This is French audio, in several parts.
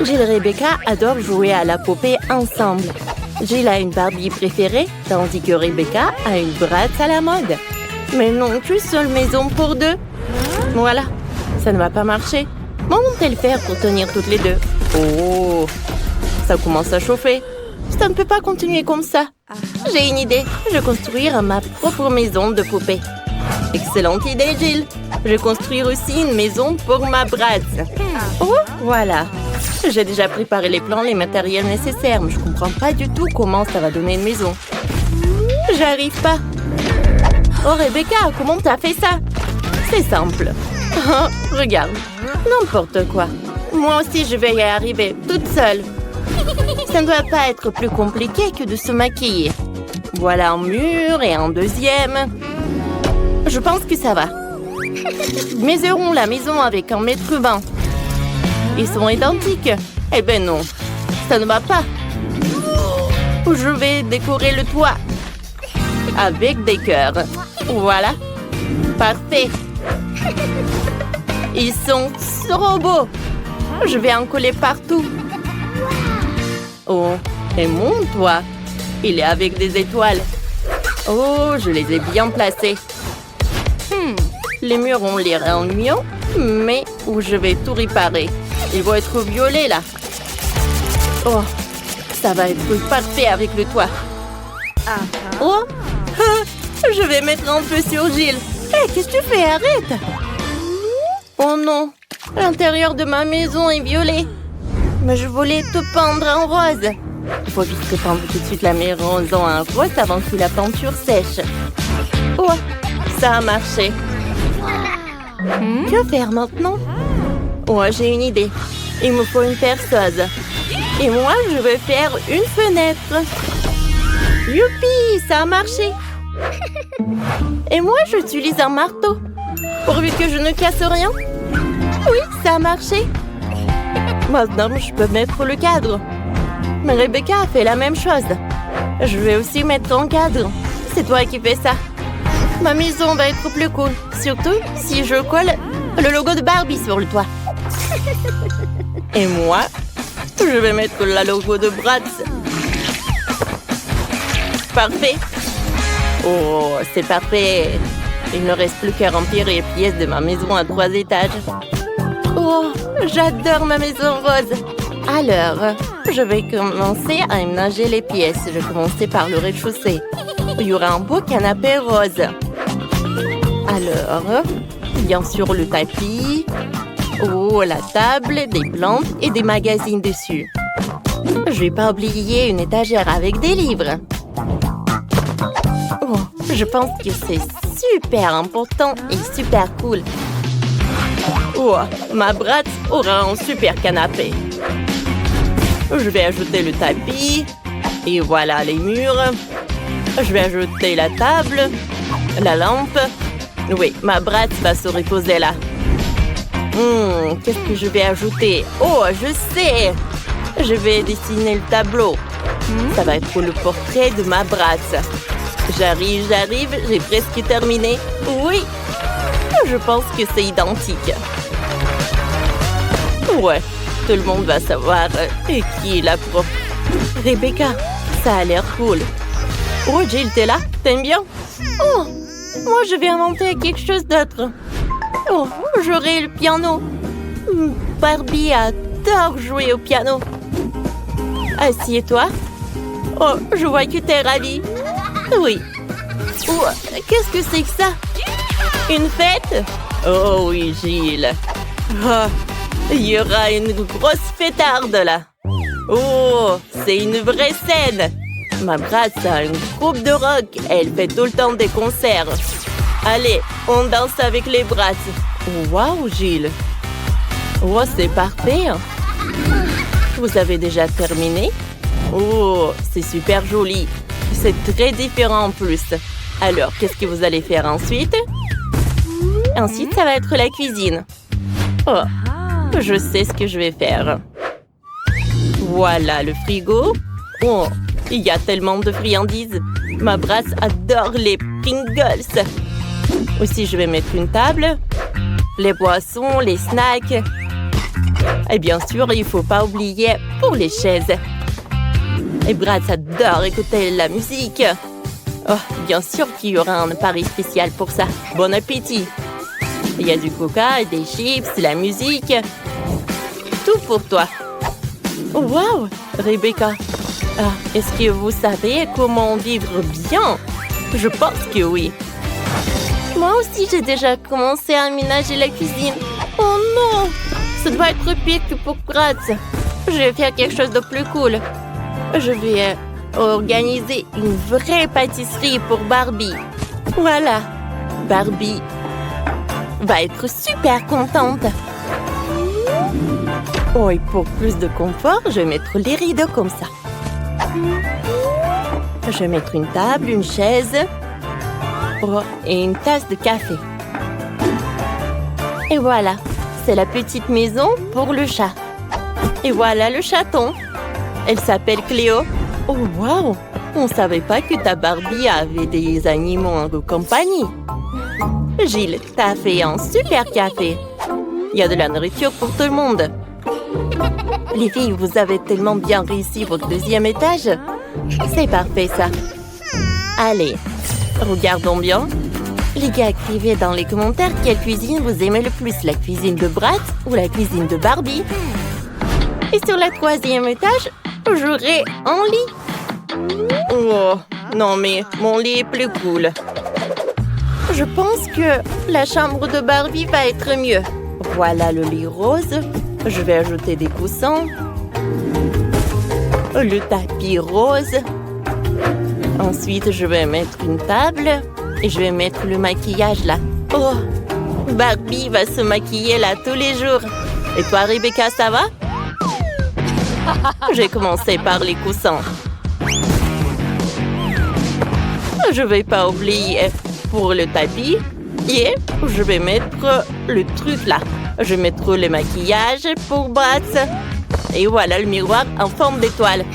Jill et Rebecca adorent jouer à la poupée ensemble. Jill a une Barbie préférée, tandis que Rebecca a une Bratz à la mode. Mais non, qu'une seule maison pour deux. Voilà, ça ne va pas marcher. Comment vont-elles faire pour tenir toutes les deux? Oh, ça commence à chauffer. Ça ne peut pas continuer comme ça. J'ai une idée. Je vais construire ma propre maison de poupée. Excellente idée, Jill. Je vais construire aussi une maison pour ma Bratz. Oh, voilà. J'ai déjà préparé les plans, les matériels nécessaires, mais je comprends pas du tout comment ça va donner une maison. J'arrive pas. Oh, Rebecca, comment t'as fait ça? C'est simple. Oh, regarde. N'importe quoi. Moi aussi, je vais y arriver, toute seule. Ça ne doit pas être plus compliqué que de se maquiller. Voilà un mur et un deuxième. Je pense que ça va. Mesurons la maison avec 1,20 m. Ils sont identiques. Eh ben non, ça ne va pas. Je vais décorer le toit avec des cœurs. Voilà. Parfait. Ils sont trop beaux. Je vais en coller partout. Oh, et mon toit, il est avec des étoiles. Oh, je les ai bien placés. Les murs ont l'air ennuyants, mais où je vais tout réparer. Ils vont être violets là. Oh, ça va être parfait avec le toit. Oh, je vais mettre un peu sur Jill. Hé, qu'est-ce que tu fais? Arrête! Oh non, l'intérieur de ma maison est violet. Mais je voulais te peindre en rose. Il faut vite peindre tout de suite la maison en rose avant que la peinture sèche. Oh, ça a marché. Que faire maintenant? Oh, j'ai une idée. Il me faut une perceuse. Et moi, je vais faire une fenêtre. Youpi, ça a marché. Et moi, j'utilise un marteau. Pourvu que je ne casse rien. Oui, ça a marché. Maintenant, je peux mettre le cadre. Mais Rebecca a fait la même chose. Je vais aussi mettre un cadre. C'est toi qui fais ça. Ma maison va être plus cool. Surtout si je colle le logo de Barbie sur le toit. Et moi, je vais mettre le logo de Bratz. Parfait. Oh, c'est parfait. Il ne reste plus qu'à remplir les pièces de ma maison à 3 étages. Oh, j'adore ma maison rose. Alors, je vais commencer à ménager les pièces. Je vais commencer par le rez-de-chaussée. Il y aura un beau canapé rose. Alors, bien sûr le tapis. Oh, la table, des plantes et des magazines dessus. Je vais pas oublier une étagère avec des livres. Oh, je pense que c'est super important et super cool. Oh, ma Bratz aura un super canapé. Je vais ajouter le tapis. Et voilà les murs. Je vais ajouter la table, la lampe. Oui, ma Bratz va se reposer là. Qu'est-ce que je vais ajouter? Oh, je sais! Je vais dessiner le tableau. Ça va être le portrait de ma Bratz. J'arrive, j'ai presque terminé. Oui, je pense que c'est identique. Ouais, tout le monde va savoir qui est la prof. Rebecca, ça a l'air cool. Oh, Jill, t'es là? T'aimes bien? Oh, moi je vais inventer quelque chose d'autre. Oh, j'aurai le piano. Barbie adore jouer au piano. Assieds-toi. Oh, je vois que t'es ravie. Oui. Oh, qu'est-ce que c'est que ça? Une fête? Oh oui, Jill. Oh, il y aura une grosse fêtarde là. Oh, c'est une vraie scène. Ma Bratz a un groupe de rock. Elle fait tout le temps des concerts. Allez, on danse avec les Bratz. Waouh, Jill. Oh, c'est parfait. Vous avez déjà terminé? Oh, c'est super joli. C'est très différent en plus. Alors, qu'est-ce que vous allez faire ensuite? Ensuite, ça va être la cuisine. Oh, je sais ce que je vais faire. Voilà le frigo. Oh, il y a tellement de friandises. Ma Bratz adore les Pringles. Aussi, je vais mettre une table, les boissons, les snacks. Et bien sûr, il ne faut pas oublier pour les chaises. Et Bratz adore écouter la musique. Oh, bien sûr qu'il y aura un pari spécial pour ça. Bon appétit! Il y a du coca, des chips, la musique. Tout pour toi. Oh, wow, Rebecca. Ah, est-ce que vous savez comment vivre bien? Je pense que oui. Moi aussi, j'ai déjà commencé à aménager la cuisine. Oh non! Ça doit être pire que pour Bratz. Je vais faire quelque chose de plus cool. Je vais organiser une vraie pâtisserie pour Barbie. Voilà. Barbie va être super contente. Oh, et pour plus de confort, je vais mettre les rideaux comme ça. Je vais mettre une table, une chaise et une tasse de café. Et voilà, c'est la petite maison pour le chat. Et voilà le chaton. Elle s'appelle Cléo. Oh, wow! On ne savait pas que ta Barbie avait des animaux en compagnie. Gilles, t'as fait un super café. Il y a de la nourriture pour tout le monde. Les filles, vous avez tellement bien réussi votre deuxième étage. C'est parfait, ça. Allez, regardons bien. Les gars, écrivez dans les commentaires quelle cuisine vous aimez le plus, la cuisine de Bratz ou la cuisine de Barbie. Et sur le troisième étage, j'aurai un lit. Oh, non mais mon lit est plus cool. Je pense que la chambre de Barbie va être mieux. Voilà le lit rose. Je vais ajouter des coussins. Le tapis rose. Ensuite, je vais mettre une table et je vais mettre le maquillage là. Oh, Barbie va se maquiller là tous les jours. Et toi, Rebecca, ça va? J'ai commencé par les coussins. Je vais pas oublier pour le tapis. Et je vais mettre le truc là. Je vais mettre le maquillage pour Bratz. Et voilà le miroir en forme d'étoile.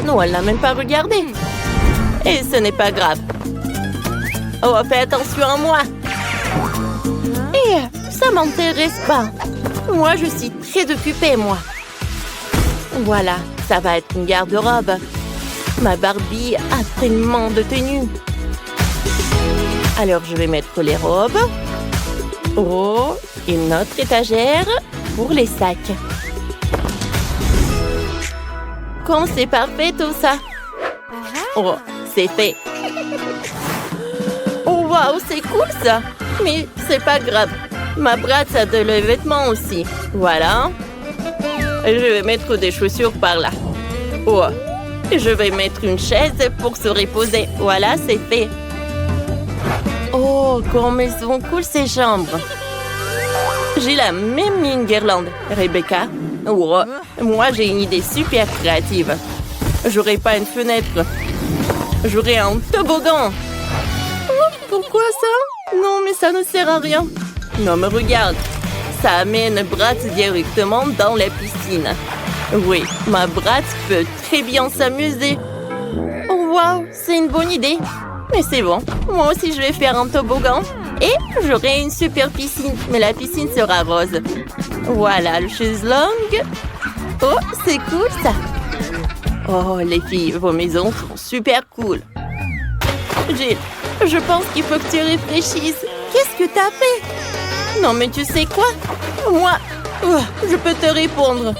Non, elle n'a même pas regardé. Et ce n'est pas grave. Oh, fais attention à moi. Et ça m'intéresse pas. Moi, je suis très occupée, moi. Voilà, ça va être une garde-robe. Ma Barbie a tellement de tenues. Alors, je vais mettre les robes. Oh, une autre étagère pour les sacs. Comme c'est parfait tout ça. Oh, c'est fait. Oh, waouh, c'est cool ça. Mais c'est pas grave. Ma Bratz a de les vêtements aussi. Voilà. Je vais mettre des chaussures par là. Oh, je vais mettre une chaise pour se reposer. Voilà, c'est fait. Oh, comme elles sont cool ces chambres. J'ai la même une guirlande, Rebecca. Oh, moi, j'ai une idée super créative. J'aurai pas une fenêtre. J'aurai un toboggan. Oh, pourquoi ça? Non, mais ça ne sert à rien. Non, mais regarde. Ça amène Bratz directement dans la piscine. Oui, ma Bratz peut très bien s'amuser. Oh, waouh, c'est une bonne idée. Mais c'est bon, moi aussi je vais faire un toboggan. Et j'aurai une super piscine, mais la piscine sera rose. Voilà, le chaiselong. Oh, c'est cool ça. Oh, les filles, vos maisons sont super cool. Gilles, je pense qu'il faut que tu réfléchisses. Qu'est-ce que t'as fait? Non, mais tu sais quoi? Moi, je peux te répondre.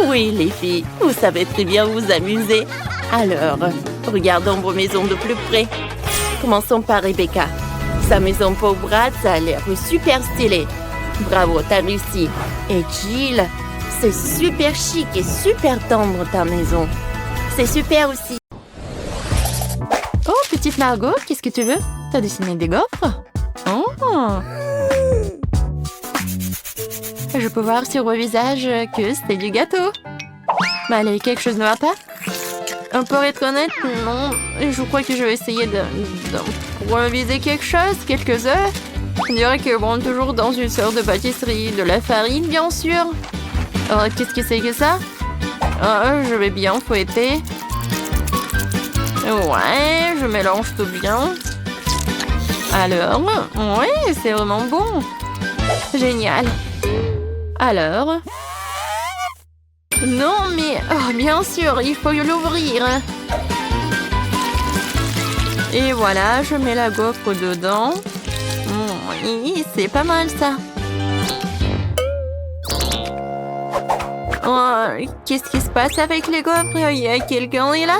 Oui, les filles, vous savez très bien vous amuser. Alors, regardons vos maisons de plus près. Commençons par Rebecca. Sa maison pour Bratz a l'air super stylée. Bravo, t'as réussi. Et Jill, c'est super chic et super tendre ta maison. C'est super aussi. Oh, petite Margot, qu'est-ce que tu veux? T'as dessiné des gaufres? Oh! Je peux voir sur vos visages que c'était du gâteau. Mais allez, quelque chose ne va pas? Pour être honnête, non. Je crois que je vais essayer d'improviser quelque chose, quelques œufs. On dirait que bon, toujours dans une sorte de pâtisserie, de la farine, bien sûr. Oh, qu'est-ce que c'est que ça? Oh, je vais bien fouetter. Ouais, je mélange tout bien. Alors, ouais, c'est vraiment bon. Génial. Alors, Non, mais... Oh, bien sûr, il faut l'ouvrir. Et voilà, je mets la gaufre dedans. Oui, c'est pas mal ça. Oh, qu'est-ce qui se passe avec les gaufres? Il y a quelqu'un est là?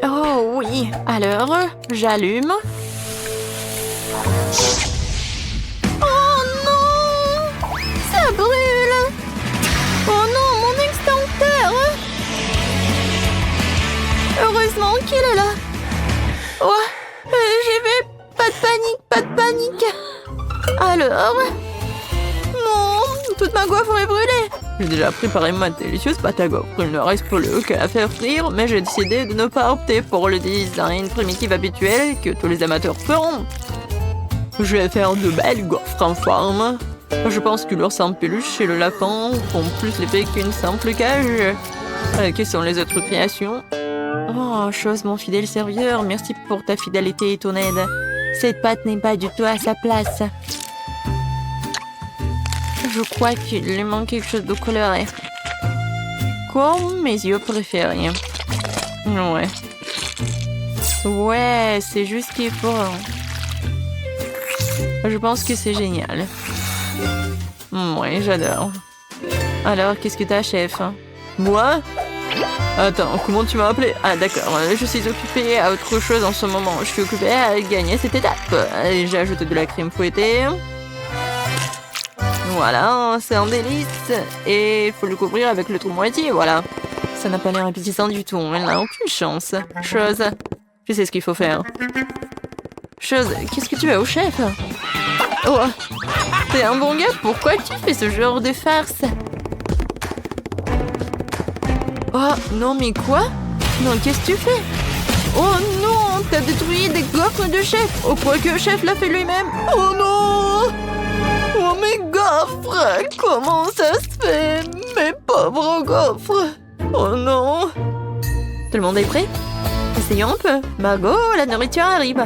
Oh oui, alors, j'allume. Oh non! Ça brûle! Oh non, mon extincteur! Heureusement qu'il est là. Oh, j'y vais. Pas de panique. Alors? Non, toute ma gaufre est brûlée. J'ai déjà préparé ma délicieuse pâte à gaufre. Il ne reste plus qu'à la faire frire, mais j'ai décidé de ne pas opter pour le design primitif habituel que tous les amateurs feront. Je vais faire de belles gaufres en forme. Je pense que l'ours en peluche et le lapin font plus l'effet qu'une simple cage. Quelles sont les autres créations? Oh, chose, mon fidèle serviteur, merci pour ta fidélité et ton aide. Cette pâte n'est pas du tout à sa place. Je crois qu'il lui manque quelque chose de coloré. Comme mes yeux préférés. Ouais, c'est juste ce qu'il faut. Je pense que c'est génial. Ouais, j'adore. Alors, qu'est-ce que t'as, chef? Moi? Attends, comment tu m'as appelé? Ah, d'accord, je suis occupée à autre chose en ce moment. Je suis occupée à gagner cette étape. J'ai ajouté de la crème fouettée. Voilà, c'est un délice. Et il faut le couvrir avec l'autre moitié, voilà. Ça n'a pas l'air appétissant du tout, elle n'a aucune chance. Chose, je sais ce qu'il faut faire. Chose, qu'est-ce que tu as au chef? Oh, t'es un bon gars, pourquoi tu fais ce genre de farce? Oh, non, mais quoi? Non, qu'est-ce que tu fais? Oh non, t'as détruit des gaufres de chef. Oh, quoi que le chef l'a fait lui-même. Oh non! Oh, mes gaufres! Comment ça se fait? Mes pauvres gaufres! Oh non! Tout le monde est prêt? Essayons un peu. Margot, la nourriture arrive.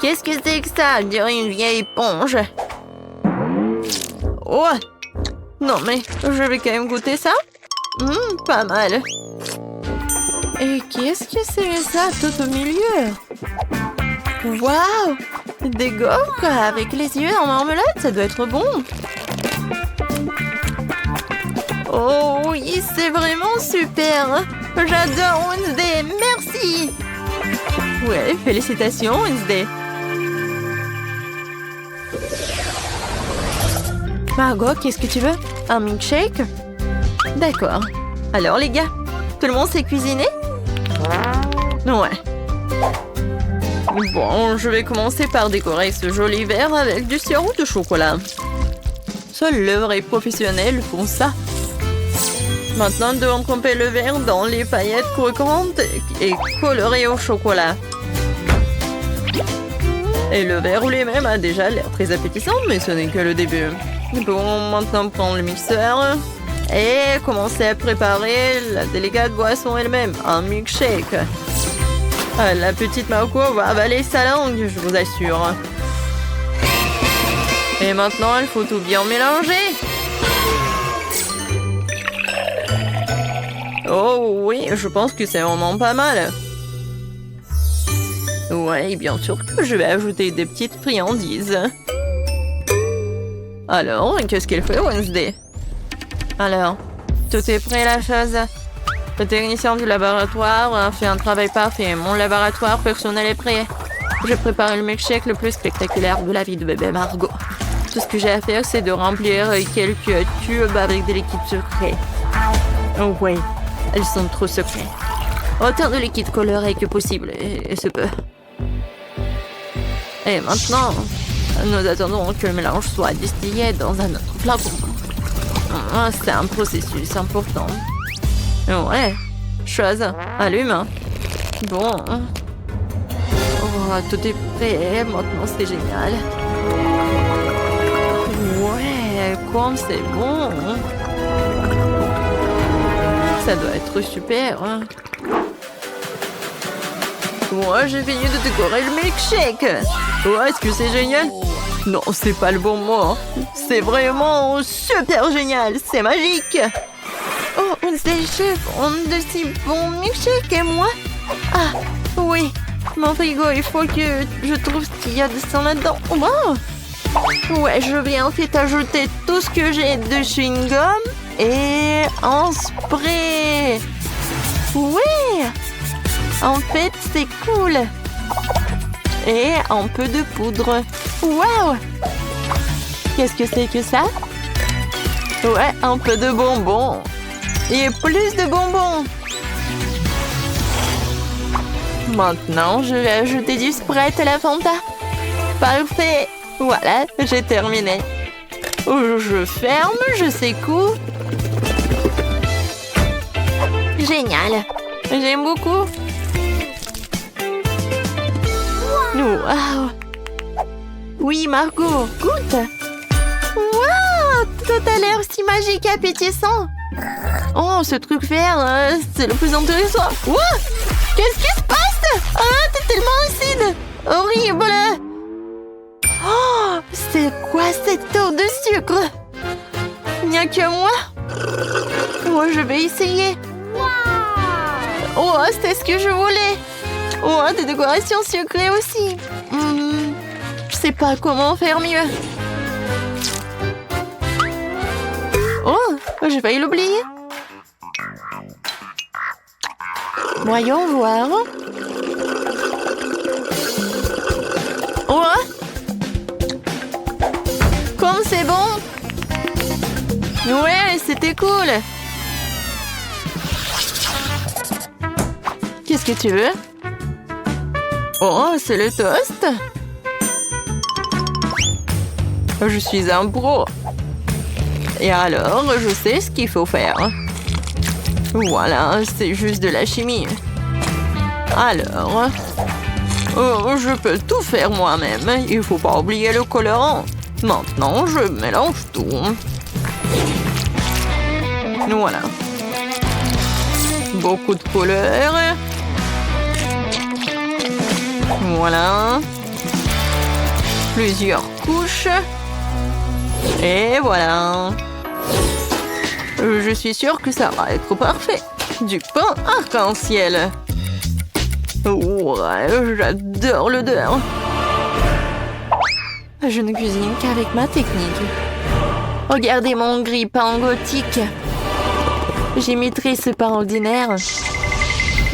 Qu'est-ce que c'est que ça? On dirait une vieille éponge. Oh! Non, mais je vais quand même goûter ça. Pas mal. Et qu'est-ce que c'est ça tout au milieu? Waouh! Des gaufres avec les yeux en marmelade, ça doit être bon. Oh oui, c'est vraiment super. J'adore Wednesday, merci. Ouais, félicitations Wednesday. Margot, qu'est-ce que tu veux? Un milkshake? D'accord. Alors les gars, tout le monde sait cuisiner? Ouais. Bon, je vais commencer par décorer ce joli verre avec du sirop de chocolat. Seuls les vrais professionnels font ça. Maintenant, nous devons tremper le verre dans les paillettes croquantes et colorées au chocolat. Et le verre ou les mêmes a déjà l'air très appétissant, mais ce n'est que le début. Bon, maintenant prendre le mixeur et commencer à préparer la délicate boisson elle-même, un milkshake. La petite Marco va avaler sa langue, je vous assure. Et maintenant, il faut tout bien mélanger. Oh oui, je pense que c'est vraiment pas mal. Ouais, bien sûr que je vais ajouter des petites friandises. Alors, qu'est-ce qu'elle fait, Wednesday? Alors, tout est prêt, la chose? Le technicien du laboratoire a fait un travail parfait. Mon laboratoire personnel est prêt. J'ai préparé le milkshake le plus spectaculaire de la vie de bébé Margot. Tout ce que j'ai à faire, c'est de remplir quelques tubes avec des liquides secrets. Oh oui, elles sont trop secrets. Autant de liquide coloré que possible, et ce peu. Et maintenant, nous attendons que le mélange soit distillé dans un autre flacon. C'est un processus important. Ouais, chose, allume. Bon. Oh, tout est prêt, maintenant c'est génial. Ouais, comme c'est bon. Ça doit être super. Moi, j'ai fini de décorer le milkshake. Oh, est-ce que c'est génial? Non, c'est pas le bon mot. C'est vraiment super génial. C'est magique. Oh, c'est chef, on de si bons milkshakes et moi. Ah, oui. Mon frigo, il faut que je trouve ce qu'il y a de sang là-dedans. Wow. Ouais, je vais en fait ajouter tout ce que j'ai de chewing-gum et un spray. Oui. En fait, c'est cool. Et un peu de poudre. Waouh! Qu'est-ce que c'est que ça? Ouais, un peu de bonbons. Et plus de bonbons. Maintenant, je vais ajouter du Sprite à la Fanta. Parfait. Voilà, j'ai terminé. Je ferme, je secoue. Génial. J'aime beaucoup. Wow. Oui, Margot, goûte. Wow, tout a l'air si magique et appétissant. Oh, ce truc vert, c'est le plus intéressant. Wow, qu'est-ce qui se passe? Ah, t'es tellement acide. Horrible. Oh, c'est quoi cette eau de sucre? Il n'y a que moi. Oh, je vais essayer. Oh, c'est ce que je voulais. Oh, des décorations sucrées aussi. Je sais pas comment faire mieux. Oh, j'ai failli l'oublier. Voyons voir. Oh, comme c'est bon. Ouais, c'était cool. Qu'est-ce que tu veux? Oh, c'est le toast. Je suis un pro. Et alors, je sais ce qu'il faut faire. Voilà, c'est juste de la chimie. Alors, oh, je peux tout faire moi-même. Il faut pas oublier le colorant. Maintenant, je mélange tout. Voilà. Beaucoup de couleurs. Voilà. Plusieurs couches. Et voilà. Je suis sûre que ça va être parfait. Du pain arc-en-ciel. Ouais, j'adore l'odeur. Je ne cuisine qu'avec ma technique. Regardez mon grille-pain gothique. J'imiterai ce pain ordinaire.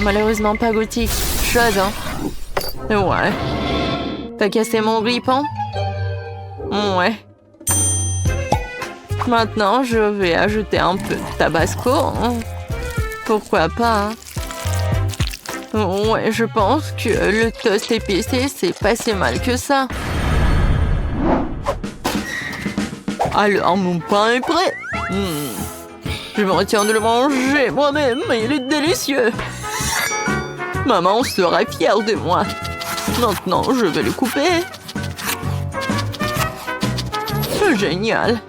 Malheureusement pas gothique. Chose, hein. Ouais. T'as cassé mon grille-pain? Ouais. Maintenant, je vais ajouter un peu de tabasco. Hein. Pourquoi pas, hein. Ouais, je pense que le toast épicé, c'est pas si mal que ça. Alors, mon pain est prêt. Je me retiens de le manger moi-même. Il est délicieux. Maman sera fière de moi. Maintenant, je vais le couper. Génial.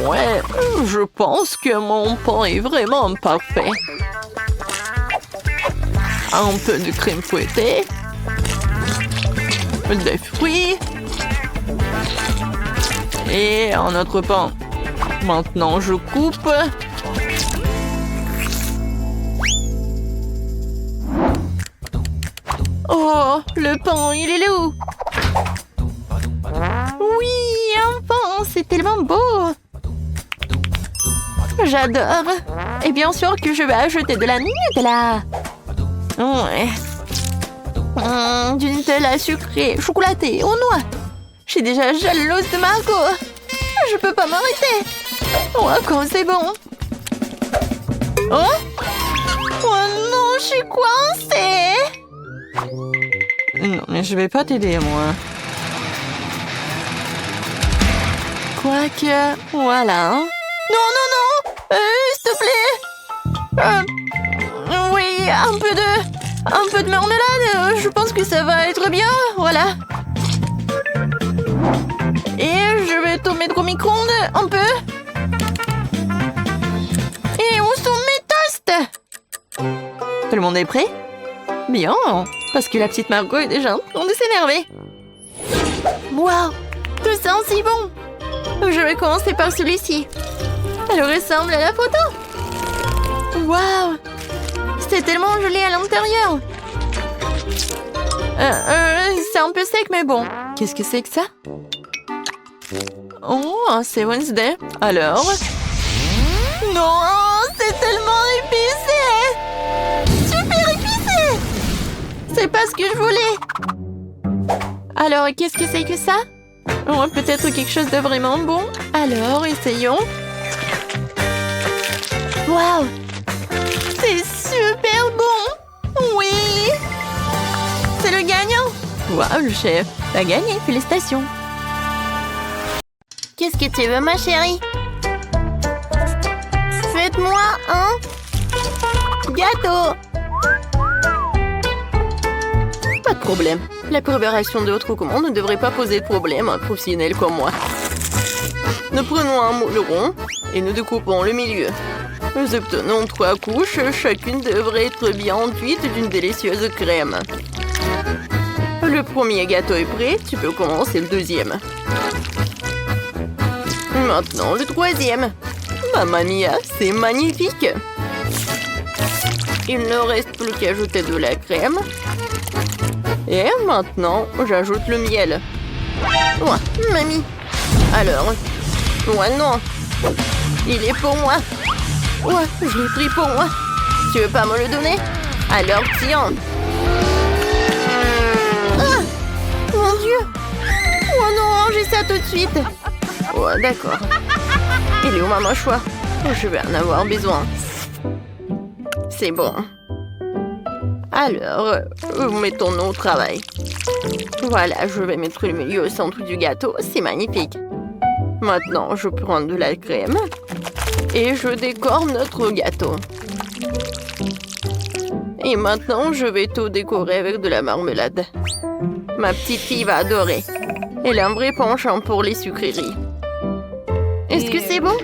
Ouais, je pense que mon pain est vraiment parfait. Un peu de crème fouettée. Des fruits. Et un autre pain. Maintenant, je coupe. Oh, le pain, il est là où? Oui, un pain, c'est tellement beau. J'adore. Et bien sûr que je vais ajouter de la Nutella. Ouais. Du Nutella sucré, chocolaté, aux noix. Je suis déjà jalouse de Margot. Je peux pas m'arrêter. Oh, comme c'est bon. Oh? Oh non, je suis coincée. Non, mais je vais pas t'aider, moi. Quoique, voilà. Non, non, non. S'il te plaît. Oui, un peu de marmelade. Je pense que ça va être bien. Voilà. Et je vais tout mettre au micro-ondes un peu. Et où sont mes toasts? Tout le monde est prêt? Bien, parce que la petite Margot est déjà en train de s'énerver. Wow! Tout sent si bon! Je vais commencer par celui-ci. Elle ressemble à la photo. Wow! C'est tellement joli à l'intérieur. C'est un peu sec, mais bon. Qu'est-ce que c'est que ça? Oh, c'est Wednesday. Alors? Non, c'est tellement épicé! Super épicé! C'est pas ce que je voulais. Alors, qu'est-ce que c'est que ça? Oh, peut-être quelque chose de vraiment bon. Alors, essayons. Wow! C'est super bon! Oui! C'est le gagnant! Wow, le chef! T'as gagné, félicitations! Qu'est-ce que tu veux, ma chérie? Faites-moi un gâteau! Pas de problème. La préparation de votre commande ne devrait pas poser de problème à un professionnel comme moi. Nous prenons un moule rond et nous découpons le milieu. Nous obtenons 3 couches, chacune devrait être bien enduite d'une délicieuse crème. Le premier gâteau est prêt, tu peux commencer le deuxième. Maintenant le troisième. Mamma mia, c'est magnifique! Il ne reste plus qu'à ajouter de la crème. Et maintenant, j'ajoute le miel. Ouais, mamie. Alors, ouais, non. Il est pour moi. Ouais, je l'ai pris pour moi. Tu veux pas me le donner? Alors tiens. Ah, mon Dieu. Oh non, rangez ça tout de suite. Ouais, d'accord. Il est où ma mâchoire? Je vais en avoir besoin. C'est bon. Alors, mettons-nous au travail. Voilà, je vais mettre le milieu au centre du gâteau. C'est magnifique. Maintenant, je prends de la crème et je décore notre gâteau. Et maintenant, je vais tout décorer avec de la marmelade. Ma petite fille va adorer. Elle a un vrai penchant pour les sucreries. Est-ce que c'est bon?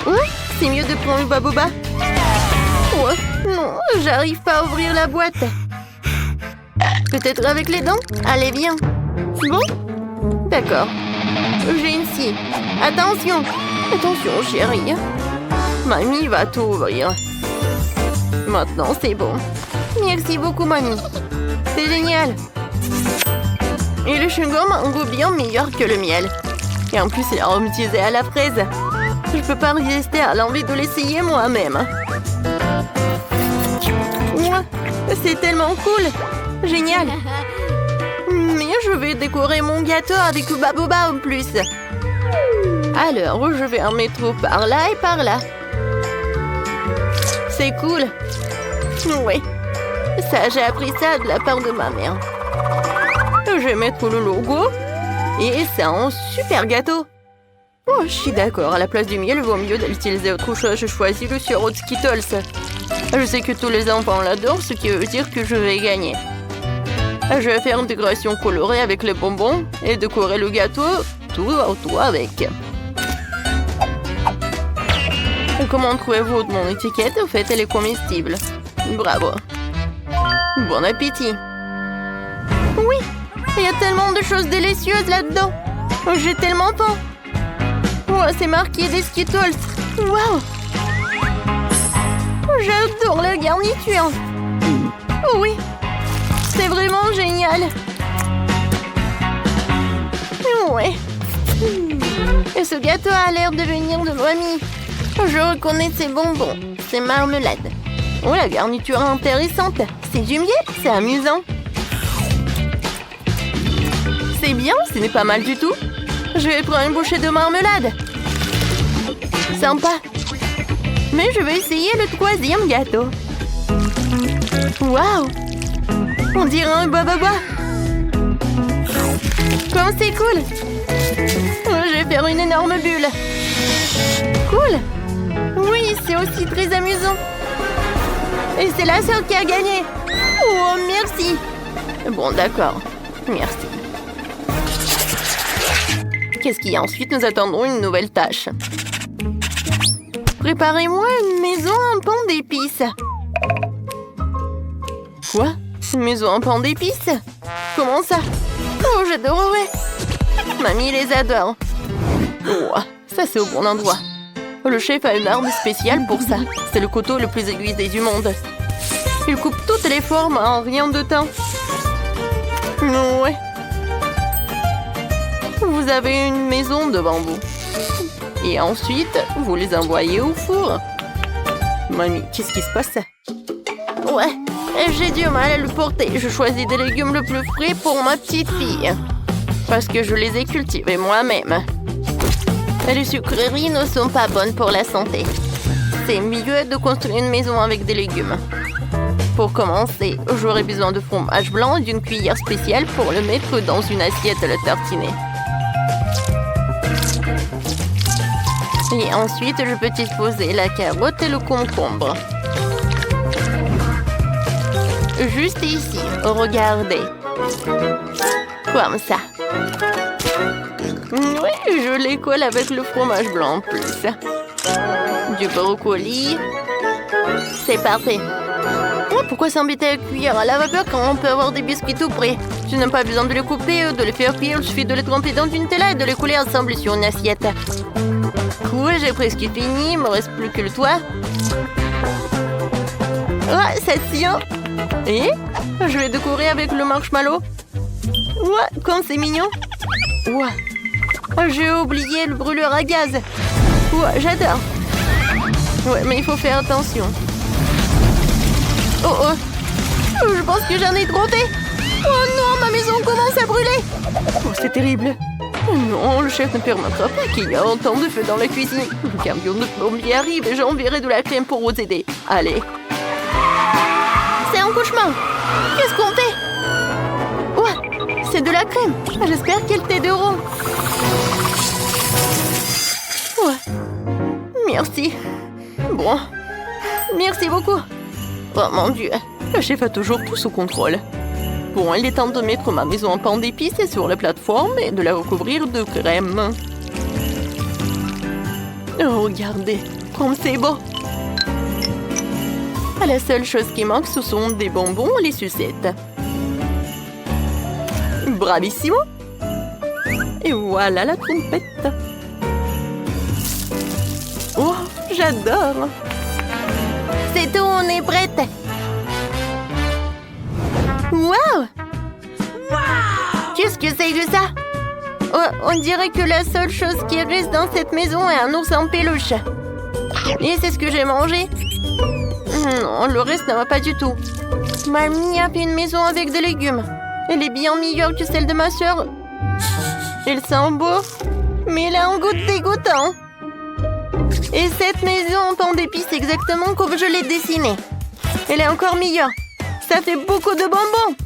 Oui, c'est mieux de prendre le baboba. Ouais, non, j'arrive pas à ouvrir la boîte. Peut-être avec les dents? Allez, viens. Bon? D'accord. J'ai une scie. Attention. Attention, chérie. Mamie va tout ouvrir. Maintenant, c'est bon. Merci beaucoup, mamie. C'est génial. Et le chewing-gum a un goût bien meilleur que le miel. Et en plus, il est aromatisé à la fraise. Je peux pas résister à l'envie de l'essayer moi-même. C'est tellement cool. Génial. Mais je vais décorer mon gâteau avec du baboba en plus. Alors, je vais en mettre par là et par là. C'est cool. Oui. Ça, j'ai appris ça de la part de ma mère. Je vais mettre le logo. Et c'est un super gâteau. Oh, je suis d'accord. À la place du miel, il vaut mieux d'utiliser autre chose. Je choisis le sirop de Skittles. Je sais que tous les enfants l'adorent, ce qui veut dire que je vais gagner. Je vais faire une décoration colorée avec les bonbons et décorer le gâteau tout autour avec. Comment trouvez-vous mon étiquette? En fait, elle est comestible. Bravo. Bon appétit. Oui, il y a tellement de choses délicieuses là-dedans. J'ai tellement faim. Oh, c'est marqué des Skittles. Waouh! J'adore la garniture. Oh oui, c'est vraiment génial. Ouais. Et ce gâteau a l'air de venir de mamie. Je reconnais ces bonbons. C'est marmelade. Oh, la garniture est intéressante. C'est du miel, c'est amusant. C'est bien, ce n'est pas mal du tout. Je vais prendre une bouchée de marmelade. Sympa. Mais je vais essayer le troisième gâteau. Waouh! On dirait un bababa. Comme c'est cool! Je vais faire une énorme bulle. Cool! Oui, c'est aussi très amusant. Et c'est la seule qui a gagné. Oh, merci! Bon, d'accord. Merci. Qu'est-ce qu'il y a ensuite? Nous attendons une nouvelle tâche. Préparez-moi une maison en pain d'épices. Quoi? Une maison en pain d'épices? Comment ça? Oh, j'adorerais. Mamie les adore. Oh, ça c'est au bon endroit. Le chef a une arme spéciale pour ça. C'est le couteau le plus aiguisé du monde. Il coupe toutes les formes en rien de temps. Ouais. Vous avez une maison devant vous. Et ensuite, vous les envoyez au four. Mamie, qu'est-ce qui se passe? Ouais, j'ai du mal à le porter. Je choisis des légumes le plus frais pour ma petite fille. Parce que je les ai cultivés moi-même. Les sucreries ne sont pas bonnes pour la santé. C'est mieux de construire une maison avec des légumes. Pour commencer, j'aurai besoin de fromage blanc et d'une cuillère spéciale pour le mettre dans une assiette à le tartiner. Et ensuite, je peux disposer la carotte et le concombre. Juste ici, regardez. Comme ça. Oui, je les colle avec le fromage blanc en plus. Du brocoli. C'est parfait. Pourquoi s'embêter à cuire à la vapeur quand on peut avoir des biscuits tout prêts? Tu n'as pas besoin de les couper ou de les faire cuire, il suffit de les tremper dans une tela et de les couler ensemble sur une assiette. Cool, j'ai presque fini, il me reste plus que le toit. Ouais, ça tient. Et je vais décorer avec le marshmallow. Ouais, comme c'est mignon. Ouais. J'ai oublié le brûleur à gaz. Ouais, j'adore. Ouais, mais il faut faire attention. Oh oh. Je pense que j'en ai trop fait. Oh non, ma maison commence à brûler. Oh, c'est terrible. Oh non, le chef ne permettra pas qu'il y ait autant de feu dans la cuisine. Le camion de plombier arrive et j'enverrai de la crème pour vous aider. Allez. C'est un cauchemar. Qu'est-ce qu'on fait? Ouais, c'est de la crème. J'espère qu'elle t'aideront. Ouais. Merci. Bon. Merci beaucoup. Oh mon Dieu, le chef a toujours tout sous contrôle. Bon, il est temps de mettre ma maison en pain d'épices sur la plateforme et de la recouvrir de crème. Oh, regardez, comme c'est beau. La seule chose qui manque, ce sont des bonbons et les sucettes. Bravissimo! Et voilà la trompette. Oh, j'adore! C'est tout, on est prête. Wow! Qu'est-ce que c'est que ça? Oh, on dirait que la seule chose qui reste dans cette maison est un ours en peluche. Et c'est ce que j'ai mangé. Non, le reste ne va pas du tout. Mamie a fait une maison avec des légumes. Elle est bien meilleure que celle de ma sœur. Elle sent beau, mais elle a un goût dégoûtant. Et cette maison en pain d'épices exactement comme je l'ai dessinée. Elle est encore meilleure. Ça fait beaucoup de bonbons.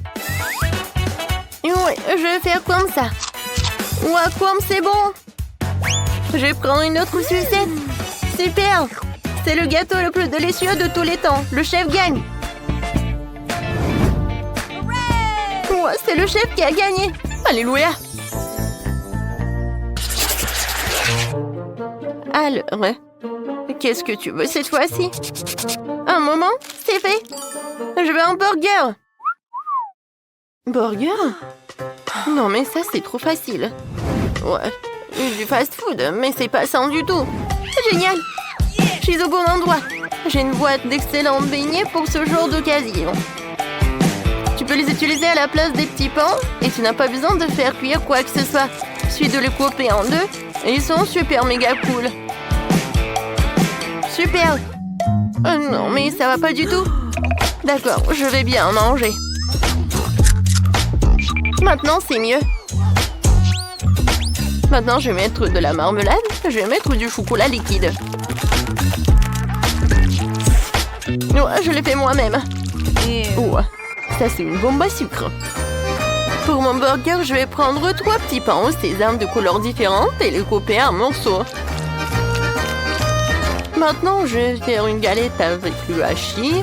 Oui, je vais faire comme ça. Ouah, comme c'est bon. Je vais prendre une autre sucette. Super. C'est le gâteau le plus délicieux de tous les temps. Le chef gagne. Ouah, c'est le chef qui a gagné. Alléluia. Alors, qu'est-ce que tu veux cette fois-ci? Un moment, c'est fait. Je veux un burger. Burger? Non, mais ça, c'est trop facile. Ouais, du fast-food, mais c'est pas sain du tout. Génial. Je suis au bon endroit. J'ai une boîte d'excellents beignets pour ce genre d'occasion. Tu peux les utiliser à la place des petits pains et tu n'as pas besoin de faire cuire quoi que ce soit. Il suffit de les couper en deux et ils sont super méga cool. Super. Oh non, mais ça va pas du tout. D'accord, je vais bien manger. Maintenant, c'est mieux. Maintenant, je vais mettre de la marmelade. Je vais mettre du chocolat liquide. Ouais, je l'ai fait moi-même. Ouais, ça c'est une bombe à sucre. Pour mon burger, je vais prendre 3 petits pains au sésame de couleurs différentes et les couper en morceaux. Maintenant, je vais faire une galette avec le hachis.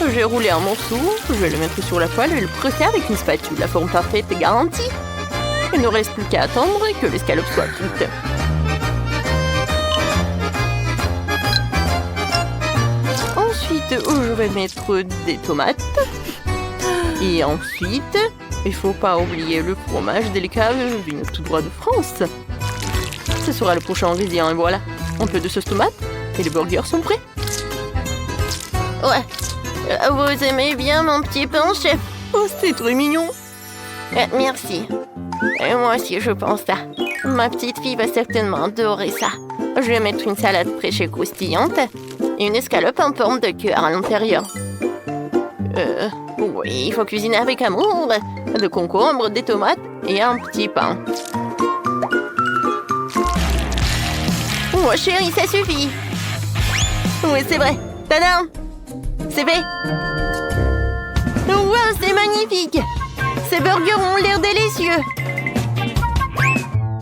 Je vais rouler un morceau, je vais le mettre sur la poêle et le presser avec une spatule. La forme parfaite est garantie. Il ne reste plus qu'à attendre que l'escalope soit cuite. Ensuite, je vais mettre des tomates. Et ensuite, il faut pas oublier le fromage délicat venu tout droit de France. Ce sera le prochain ingrédient et voilà. Un peu de sauce tomate et les burgers sont prêts. Ouais. Vous aimez bien mon petit pain, chef? Oh, c'est très mignon. Merci. Et moi aussi, je pense ça. Ma petite fille va certainement adorer ça. Je vais mettre une salade fraîche et croustillante et une escalope en forme de cœur à l'intérieur. Oui, il faut cuisiner avec amour. De concombre, des tomates et un petit pain. Oh chérie, ça suffit. Oui, c'est vrai. Tadam! C'est fait. Wow, c'est magnifique. Ces burgers ont l'air délicieux.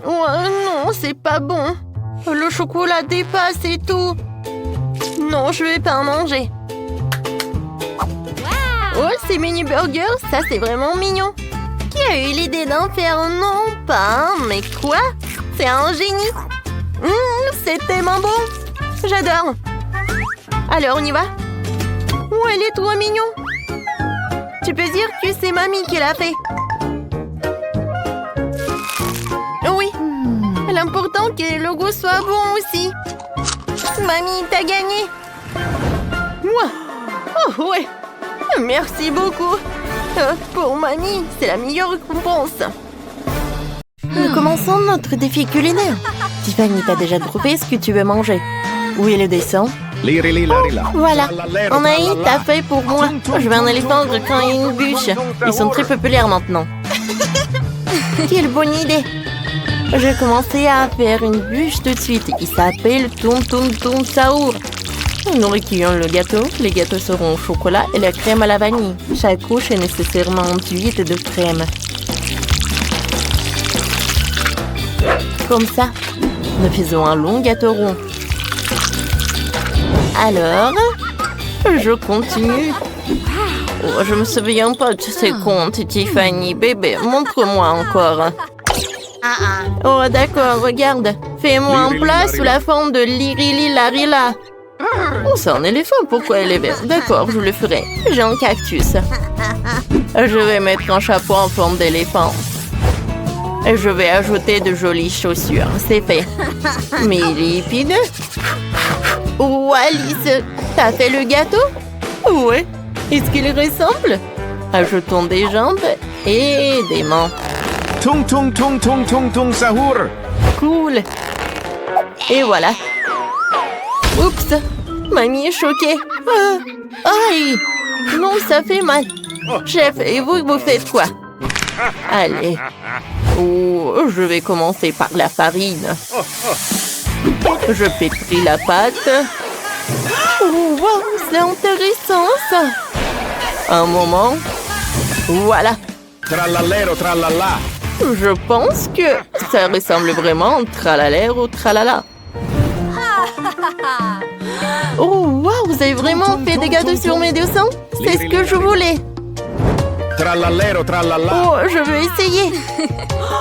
Oh non, c'est pas bon. Le chocolat dépasse et tout. Non, je vais pas en manger. Oh, ces mini burgers, ça c'est vraiment mignon. Qui a eu l'idée d'en faire? Non, pas un, mais quoi? C'est un génie. C'est tellement bon. J'adore. Alors, on y va? Oh, elle est trop mignon. Tu peux dire que c'est mamie qui l'a fait. Oui. L'important que le goût soit bon aussi. Mamie, t'as gagné. Moi? Oh, ouais. Merci beaucoup. Pour mamie, c'est la meilleure récompense. Nous commençons notre défi culinaire. Tiffany, t'as déjà trouvé ce que tu veux manger? Où est le dessin? Voilà, Anaïs, t'as fait pour moi. Je vais en aller vendre quand il y a une bûche. Ils sont très populaires maintenant. Quelle bonne idée. Je vais commencer à faire une bûche tout de suite. Il s'appelle Tum Tum Tum Saour. Nous recueillons le gâteau. Les gâteaux seront au chocolat et la crème à la vanille. Chaque couche est nécessairement enduite de crème. Comme ça, nous faisons un long gâteau rond. Alors, je continue. Oh, je me souviens pas de ces comptes, Tiffany. Bébé, montre-moi encore. Oh, d'accord, regarde. Fais-moi un plat sous la forme de Lirili Larila. Oh, c'est un éléphant, pourquoi elle est verte? D'accord, je le ferai. J'ai un cactus. Je vais mettre un chapeau en forme d'éléphant. Et je vais ajouter de jolies chaussures. C'est fait. Mais il est épineux. Oh, Alice, t'as fait le gâteau? Ouais. Est-ce qu'il ressemble? Ajoutons des jambes et des mains. Tung tung tung tung tung tung sahur. Cool. Et voilà. Oups, mamie est choquée. Aïe, non, ça fait mal. Chef, et vous faites quoi? Allez. Oh, je vais commencer par la farine. Je pétris la pâte. Oh, wow, c'est intéressant ça. Un moment. Voilà. Trallallero trallalla. Je pense que ça ressemble vraiment au tralala au tralala. Oh, wow, vous avez vraiment fait des gâteaux sur mes dessins? C'est ce que je voulais. Trallallero trallalla. Oh, je veux essayer.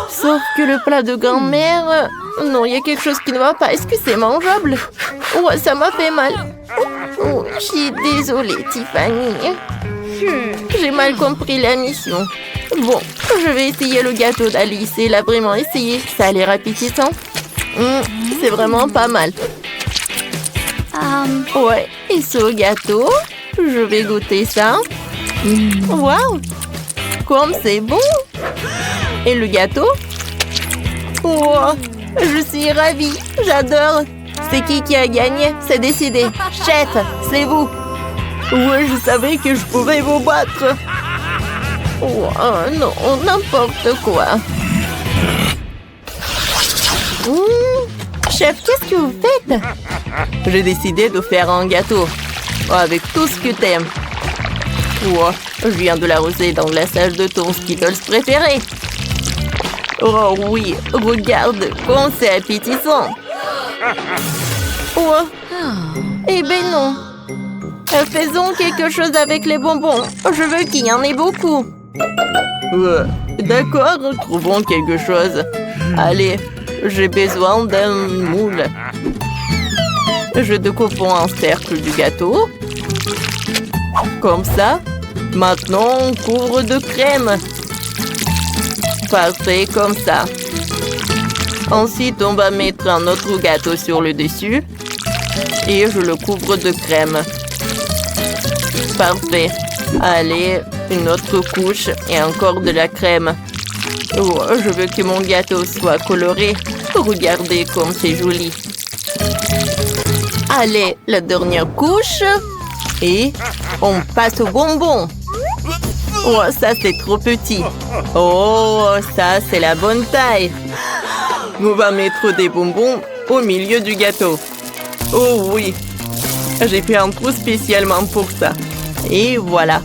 Sauf que le plat de grand-mère... Non, il y a quelque chose qui ne va pas. Est-ce que c'est mangeable? Oh, ça m'a fait mal. Oh, je suis désolée, Tiffany. J'ai mal compris la mission. Bon, je vais essayer le gâteau d'Alice. Elle a vraiment essayé. Ça a l'air appétissant. C'est vraiment pas mal. Ouais, et ce gâteau, je vais goûter ça. Waouh! Comme c'est bon! Et le gâteau? Oh, je suis ravie, j'adore. C'est qui a gagné? C'est décidé. Chef, c'est vous. Ouais, je savais que je pouvais vous battre. Oh non, n'importe quoi. Chef, qu'est-ce que vous faites? J'ai décidé de faire un gâteau. Avec tout ce que t'aimes. Oh, je viens de l'arroser dans le glaçage de ton Skittles préféré. Oh oui, regarde, comme c'est appétissant. Oh, eh ben non. Faisons quelque chose avec les bonbons. Je veux qu'il y en ait beaucoup. D'accord, trouvons quelque chose. Allez, j'ai besoin d'un moule. Je découpe un cercle du gâteau. Comme ça. Maintenant, on couvre de crème. C'est comme ça. Ensuite, on va mettre un autre gâteau sur le dessus. Et je le couvre de crème. Parfait. Allez, une autre couche et encore de la crème. Oh, je veux que mon gâteau soit coloré. Regardez comme c'est joli. Allez, la dernière couche. Et on passe au bonbon. Oh, ça c'est trop petit. Oh, ça c'est la bonne taille. On va mettre des bonbons au milieu du gâteau. Oh oui, j'ai fait un trou spécialement pour ça. Et voilà.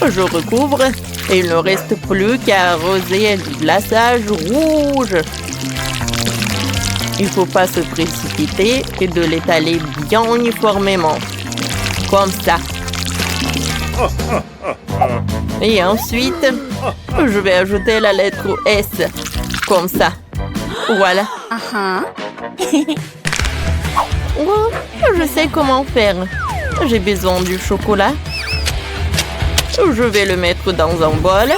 Je recouvre et il ne reste plus qu'à arroser du glaçage rouge. Il ne faut pas se précipiter et de l'étaler bien uniformément. Comme ça. Et ensuite, je vais ajouter la lettre S. Comme ça. Voilà. Oh, je sais comment faire. J'ai besoin du chocolat. Je vais le mettre dans un bol.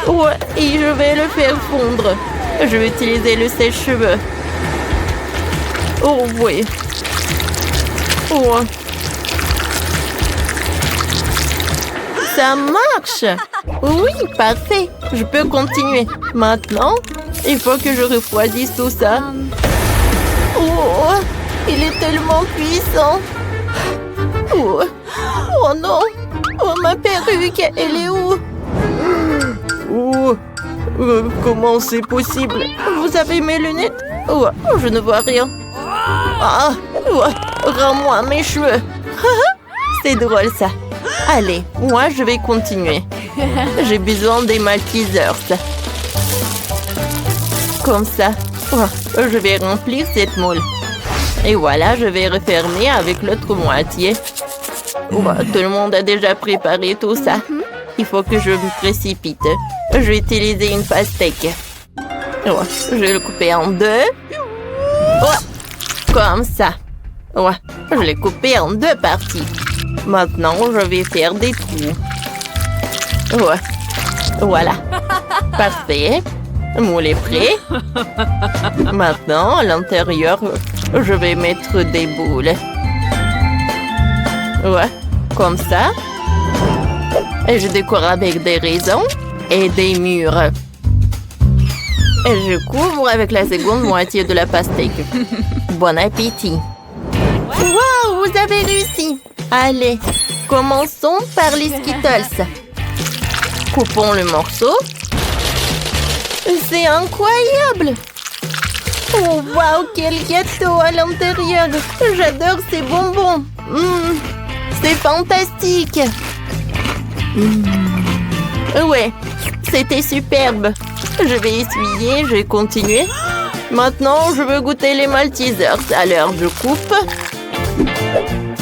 Oh, et je vais le faire fondre. Je vais utiliser le sèche-cheveux. Oh oui. Oh. Ça marche. Oui, parfait. Je peux continuer. Maintenant, il faut que je refroidisse tout ça. Oh, il est tellement puissant. Oh, oh non. Oh, ma perruque, elle est où? Oh, comment c'est possible? Vous avez mes lunettes? Oh, je ne vois rien. Ah, oh, rends-moi mes cheveux. C'est drôle ça. Allez, moi je vais continuer. J'ai besoin des maltesers. Comme ça. Oh, je vais remplir cette moule. Et voilà, je vais refermer avec l'autre moitié. Oh, tout le monde a déjà préparé tout ça. Il faut que je me précipite. Je vais utiliser une pastèque. Oh, je vais le couper en deux. Oh, comme ça. Oh, je l'ai coupé en deux parties. Maintenant, je vais faire des trous. Oh, voilà. Parfait. Moule est prêt. Maintenant, à l'intérieur, je vais mettre des boules. Ouais, comme ça. Et je décore avec des raisins et des mûres. Et je couvre avec la seconde moitié de la pastèque. Bon appétit. Wow, vous avez réussi. Allez, commençons par les Skittles. Coupons le morceau. C'est incroyable. Oh, wow, quel gâteau à l'intérieur. J'adore ces bonbons. C'est fantastique. Ouais, c'était superbe. Je vais essuyer, je vais continuer. Maintenant, je veux goûter les maltesers. Alors, je coupe.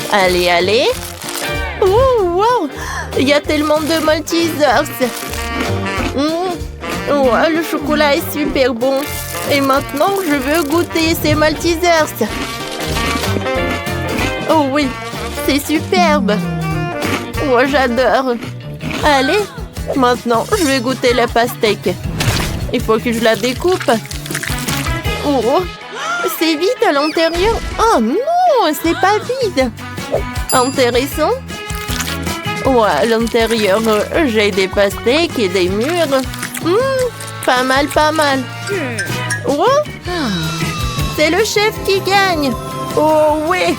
Allez, allez. Oh, wow. Il y a tellement de maltesers. Oh, le chocolat est super bon. Et maintenant, je veux goûter ces maltesers. Oh oui, c'est superbe. Oh, j'adore. Allez, maintenant, je vais goûter la pastèque. Il faut que je la découpe. Oh, c'est vide à l'intérieur. Oh non, c'est pas vide. Intéressant. Oh, à l'intérieur, j'ai des pastèques et des mûres. Pas mal, pas mal. Oh, c'est le chef qui gagne. Oh oui.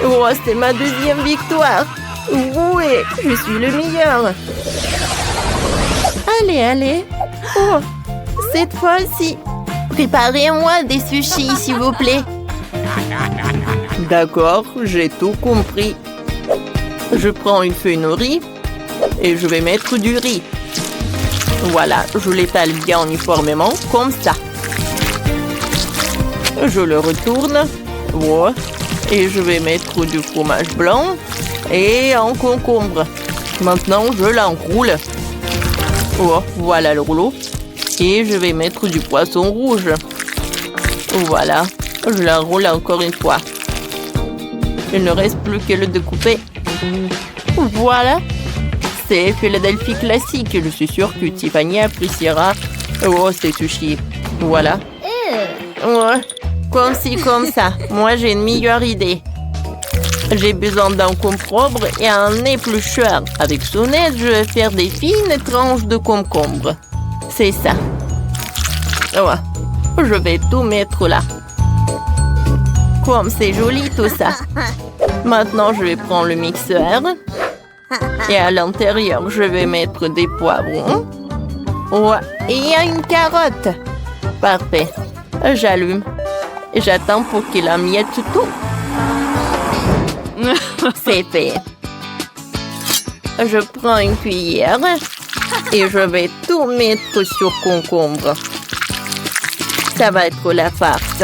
Oh, c'est ma deuxième victoire. Oui, je suis le meilleur. Allez, allez. Oh, cette fois-ci, préparez-moi des sushis, s'il vous plaît. D'accord, j'ai tout compris. Je prends une feuille nourrie et je vais mettre du riz. Voilà, je l'étale bien uniformément, comme ça. Je le retourne. Ouais. Et je vais mettre du fromage blanc et un concombre. Maintenant, je l'enroule. Oh, voilà le rouleau. Et je vais mettre du poisson rouge. Voilà, je l'enroule encore une fois. Il ne reste plus que le découper. Voilà, C'est Philadelphie classique. Je suis sûre que Tiffany appréciera. Oh, c'est sushi. Voilà. Ouais. Comme ci, comme ça. Moi, j'ai une meilleure idée. J'ai besoin d'un concombre et un éplucheur. Avec son aide, je vais faire des fines tranches de concombre. C'est ça. Ouais. Je vais tout mettre là. Comme c'est joli tout ça. Maintenant, je vais prendre le mixeur. Et à l'intérieur, je vais mettre des poivrons. Ouais. Et il y a une carotte. Parfait. J'allume. Et j'attends pour qu'il amiette tout. C'est fait. Je prends une cuillère et je vais tout mettre sur concombre. Ça va être la farce.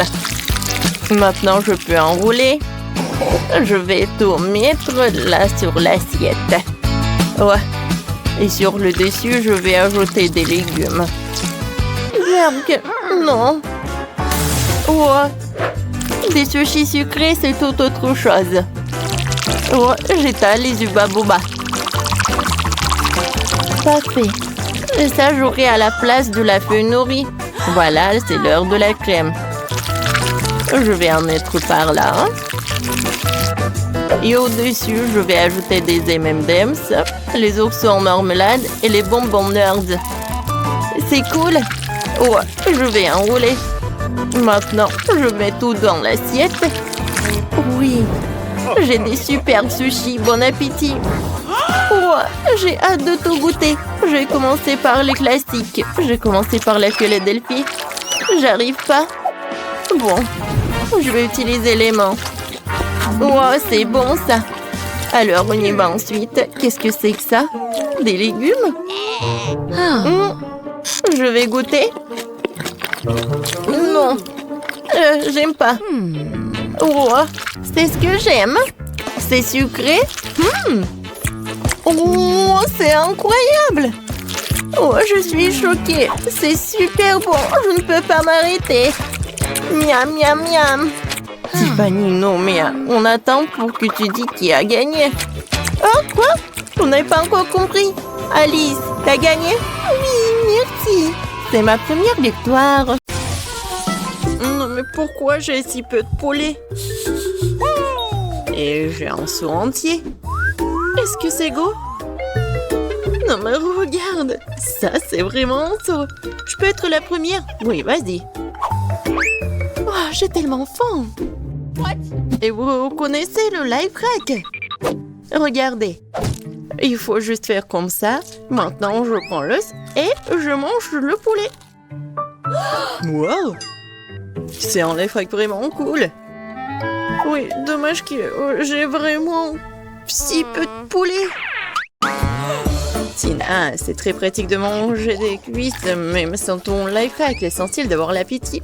Maintenant, je peux enrouler. Je vais tout mettre là sur l'assiette. Ouais. Et sur le dessus, je vais ajouter des légumes. Merde, non. Ouais. Des sushis sucrés, c'est tout autre chose. Oh, j'étale les uba-boba. Parfait. Et ça, j'aurai à la place de la feuille nourrie. Voilà, c'est l'heure de la crème. Je vais en mettre par là. Et au-dessus, je vais ajouter des M&M's, les ours en marmelade et les bonbons nerds. C'est cool. Oh, je vais enrouler. Maintenant, je mets tout dans l'assiette. Oui. J'ai des super sushis, bon appétit. Oh, j'ai hâte de tout goûter. Je vais commencer par les classiques. J'ai commencé par la Philadelphie. J'arrive pas. Bon, je vais utiliser les mains. Oh, c'est bon ça. Alors, on y va ensuite. Qu'est-ce que c'est que ça? Des légumes? Je vais goûter. Non, j'aime pas. Oh, c'est ce que j'aime. C'est sucré. Oh, c'est incroyable. Oh, je suis choquée. C'est super bon. Je ne peux pas m'arrêter. Miam, miam, miam. Tiffany, non, mais on attend pour que tu dis qui a gagné. Oh, quoi? On n'a pas encore compris. Alice, t'as gagné? Oui, merci. C'est ma première victoire. Non, mais pourquoi j'ai si peu de poulet? Et j'ai un seau entier. Est-ce que c'est go? Non, mais regarde. Ça, c'est vraiment un seau. Je peux être la première? Oui, vas-y. Oh, j'ai tellement faim. Et vous connaissez le life hack? Regardez. Il faut juste faire comme ça. Maintenant, je prends l'os et je mange le poulet. Wow! C'est un life hack vraiment cool. Oui, dommage que j'ai vraiment si peu de poulet. Tina, c'est très pratique de manger des cuisses, même sans ton life hack, l'essentiel d'avoir l'appétit.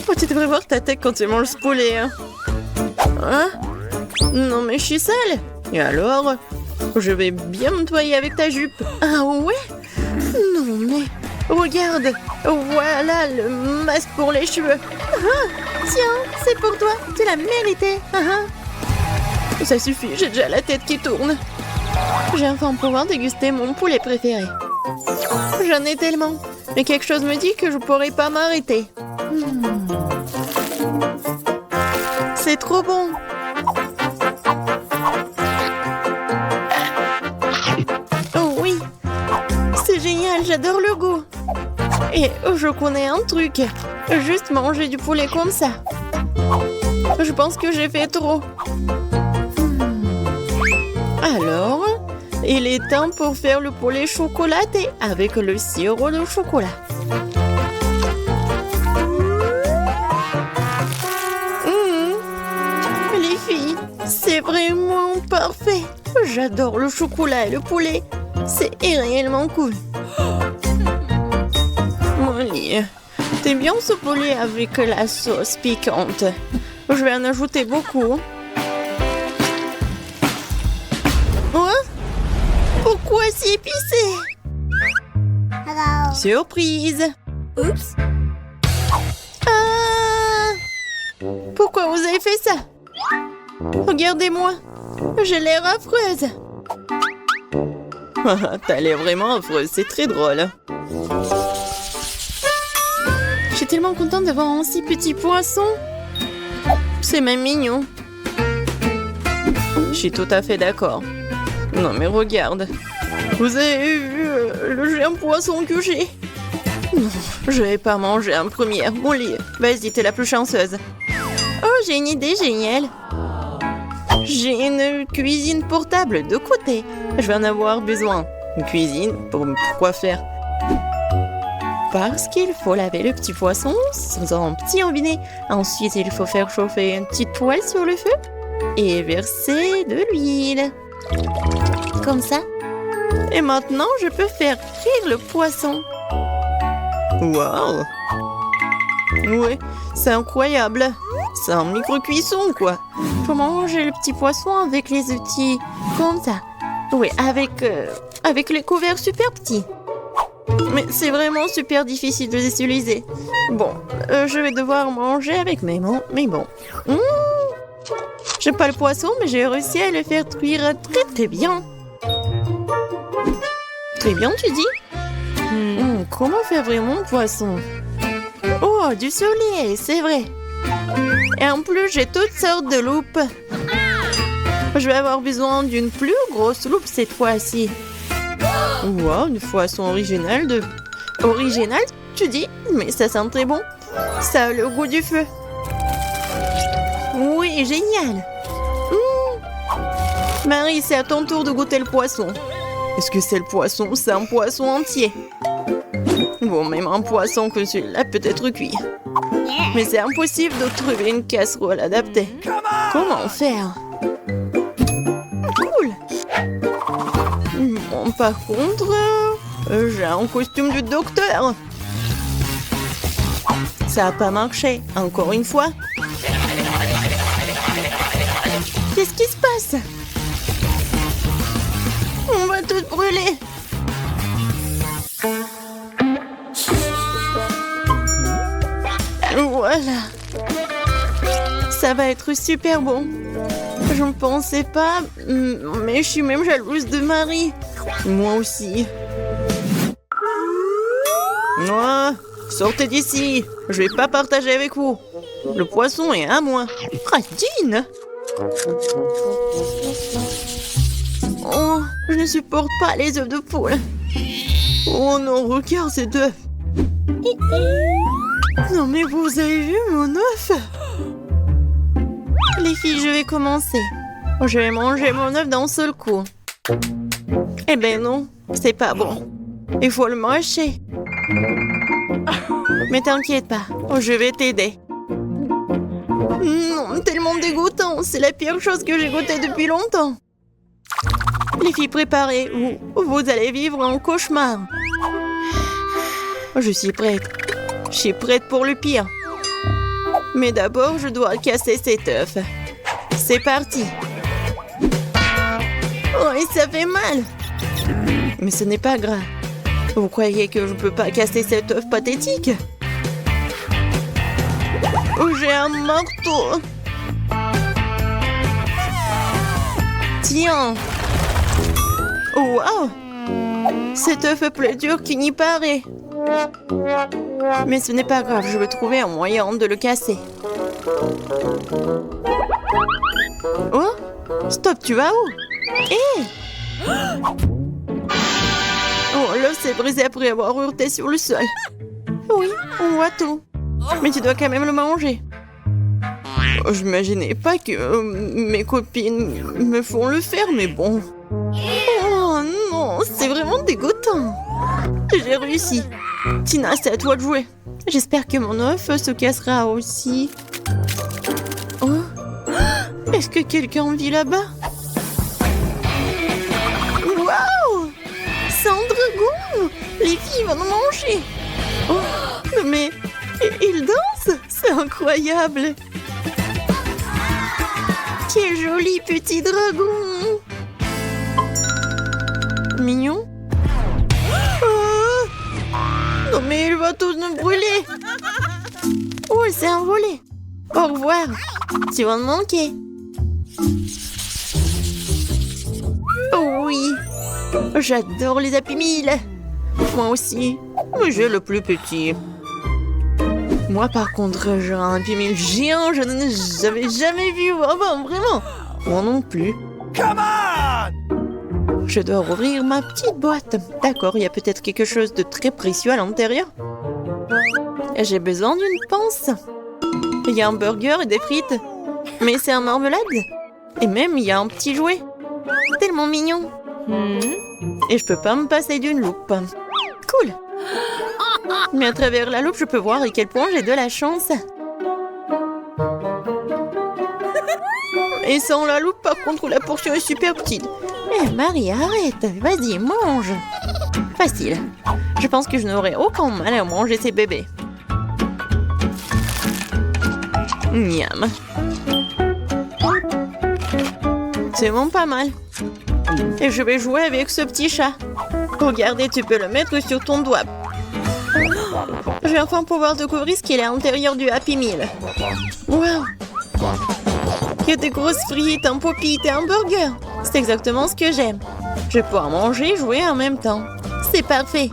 Oh, tu devrais voir ta tête quand tu manges ce poulet. Hein? Non, mais je suis sale. Et alors? Je vais bien me nettoyer avec ta jupe. Ah ouais? Non, mais regarde. Voilà le masque pour les cheveux. Tiens, c'est pour toi. Tu l'as mérité. Ça suffit, j'ai déjà la tête qui tourne. J'ai enfin pouvoir déguster mon poulet préféré. J'en ai tellement. Mais quelque chose me dit que je pourrais pas m'arrêter. C'est trop bon. Oh oui. C'est génial, j'adore le goût. Et je connais un truc. Juste manger du poulet comme ça. Je pense que j'ai fait trop. Alors, il est temps pour faire le poulet chocolaté avec le sirop de chocolat. Les filles, c'est vraiment parfait. J'adore le chocolat et le poulet. C'est réellement cool. Molly, t'aimes bien ce poulet avec la sauce piquante? Je vais en ajouter beaucoup. Pourquoi si épicé? Hello. Surprise! Oups. Pourquoi vous avez fait ça? Regardez-moi, j'ai l'air affreuse. T'as l'air vraiment affreuse, c'est très drôle. Je suis tellement contente d'avoir un si petit poisson. C'est même mignon. Je suis tout à fait d'accord. Non mais regarde. Vous avez vu le géant poisson que j'ai? Non, je vais pas manger en première. Molly, vas-y, t'es la plus chanceuse. Oh, j'ai une idée géniale. J'ai une cuisine portable de côté. Je vais en avoir besoin. Une cuisine, pourquoi faire? Parce qu'il faut laver le petit poisson dans un petit robinet. Ensuite, il faut faire chauffer une petite poêle sur le feu et verser de l'huile. Comme ça. Et maintenant, je peux faire cuire le poisson. Waouh! Ouais, c'est incroyable. C'est un micro-cuisson, quoi. Faut manger le petit poisson avec les outils comme ça. Oui, avec les couverts super petits. Mais c'est vraiment super difficile de les utiliser. Bon, je vais devoir manger avec mes mains, mais bon. J'aime pas le poisson, mais j'ai réussi à le faire cuire très très bien. Très bien, tu dis? Comment faire vraiment le poisson? Oh, du soleil, c'est vrai. Et en plus, j'ai toutes sortes de loupes. Je vais avoir besoin d'une plus grosse loupe cette fois-ci. Wow, une poisson originale de... Originale, tu dis? Mais ça sent très bon. Ça a le goût du feu. Oui, génial. Marie, c'est à ton tour de goûter le poisson. Est-ce que c'est le poisson? C'est un poisson entier. Bon, même un poisson que celui-là peut être cuit. Mais c'est impossible de trouver une casserole adaptée. Comment faire? Cool. Bon, par contre, j'ai un costume de docteur. Ça n'a pas marché, encore une fois. Qu'est-ce qui se passe? On va tout brûler. Voilà. Ça va être super bon. Je ne pensais pas, mais je suis même jalouse de Marie. Moi aussi. Moi, sortez d'ici. Je vais pas partager avec vous. Le poisson est à moi. Radine. Oh, je ne supporte pas les œufs de poule. Oh non, regarde ces œufs. Non mais vous avez vu mon œuf? Les filles, je vais commencer. Je vais manger mon œuf d'un seul coup. Eh ben non, c'est pas bon. Il faut le mâcher. Mais t'inquiète pas, je vais t'aider. Non, tellement dégoûtant. C'est la pire chose que j'ai goûtée depuis longtemps. Les filles, préparez ou vous allez vivre un cauchemar. Je suis prête. Je suis prête pour le pire. Mais d'abord, je dois casser cet œuf. C'est parti. Oh, et ça fait mal. Mais ce n'est pas grave. Vous croyez que je ne peux pas casser cet œuf pathétique? Oh, j'ai un marteau. Tiens. Oh, wow. Cet œuf est plus dur qu'il n'y paraît. Mais ce n'est pas grave, je vais trouver un moyen de le casser. Oh, stop, tu vas où? Hé! Oh, l'œuf s'est brisé après avoir heurté sur le sol. Oui, on voit tout. Mais tu dois quand même le manger. Oh, je n'imaginais pas que mes copines me font le faire, mais bon. Oh non, c'est vraiment dégoûtant. J'ai réussi. Tina, c'est à toi de jouer. J'espère que mon œuf se cassera aussi. Oh, est-ce que quelqu'un vit là-bas? Waouh! C'est un dragon! Les filles vont nous manger. Oh, mais il danse? C'est incroyable. Quel joli petit dragon! Mignon? Oh! Non mais il va tous nous brûler! Oh, il s'est envolé! Au revoir! Tu vas me manquer! Oh oui! J'adore les Happy Meal. Moi aussi, mais j'ai le plus petit. Moi, par contre, j'ai un Happy Meal géant, je n'en avais jamais vu avant, vraiment. Moi non plus. Je dois ouvrir ma petite boîte. D'accord, il y a peut-être quelque chose de très précieux à l'intérieur. J'ai besoin d'une pince. Il y a un burger et des frites. Mais c'est un marmelade. Et même, il y a un petit jouet. Tellement mignon. Et je peux pas me passer d'une loupe. Cool. Mais à travers la loupe, je peux voir à quel point j'ai de la chance. Et sans la loupe, par contre, la portion est super petite. Eh, Marie, arrête. Vas-y, mange. Facile. Je pense que je n'aurai aucun mal à manger ces bébés. Miam. C'est bon, pas mal. Et je vais jouer avec ce petit chat. Regardez, tu peux le mettre sur ton doigt. Je vais enfin pouvoir découvrir ce qu'il y a à l'intérieur du Happy Meal. Wow! Il y a des grosses frites, un pop-it et un burger. C'est exactement ce que j'aime. Je vais pouvoir manger et jouer en même temps. C'est parfait.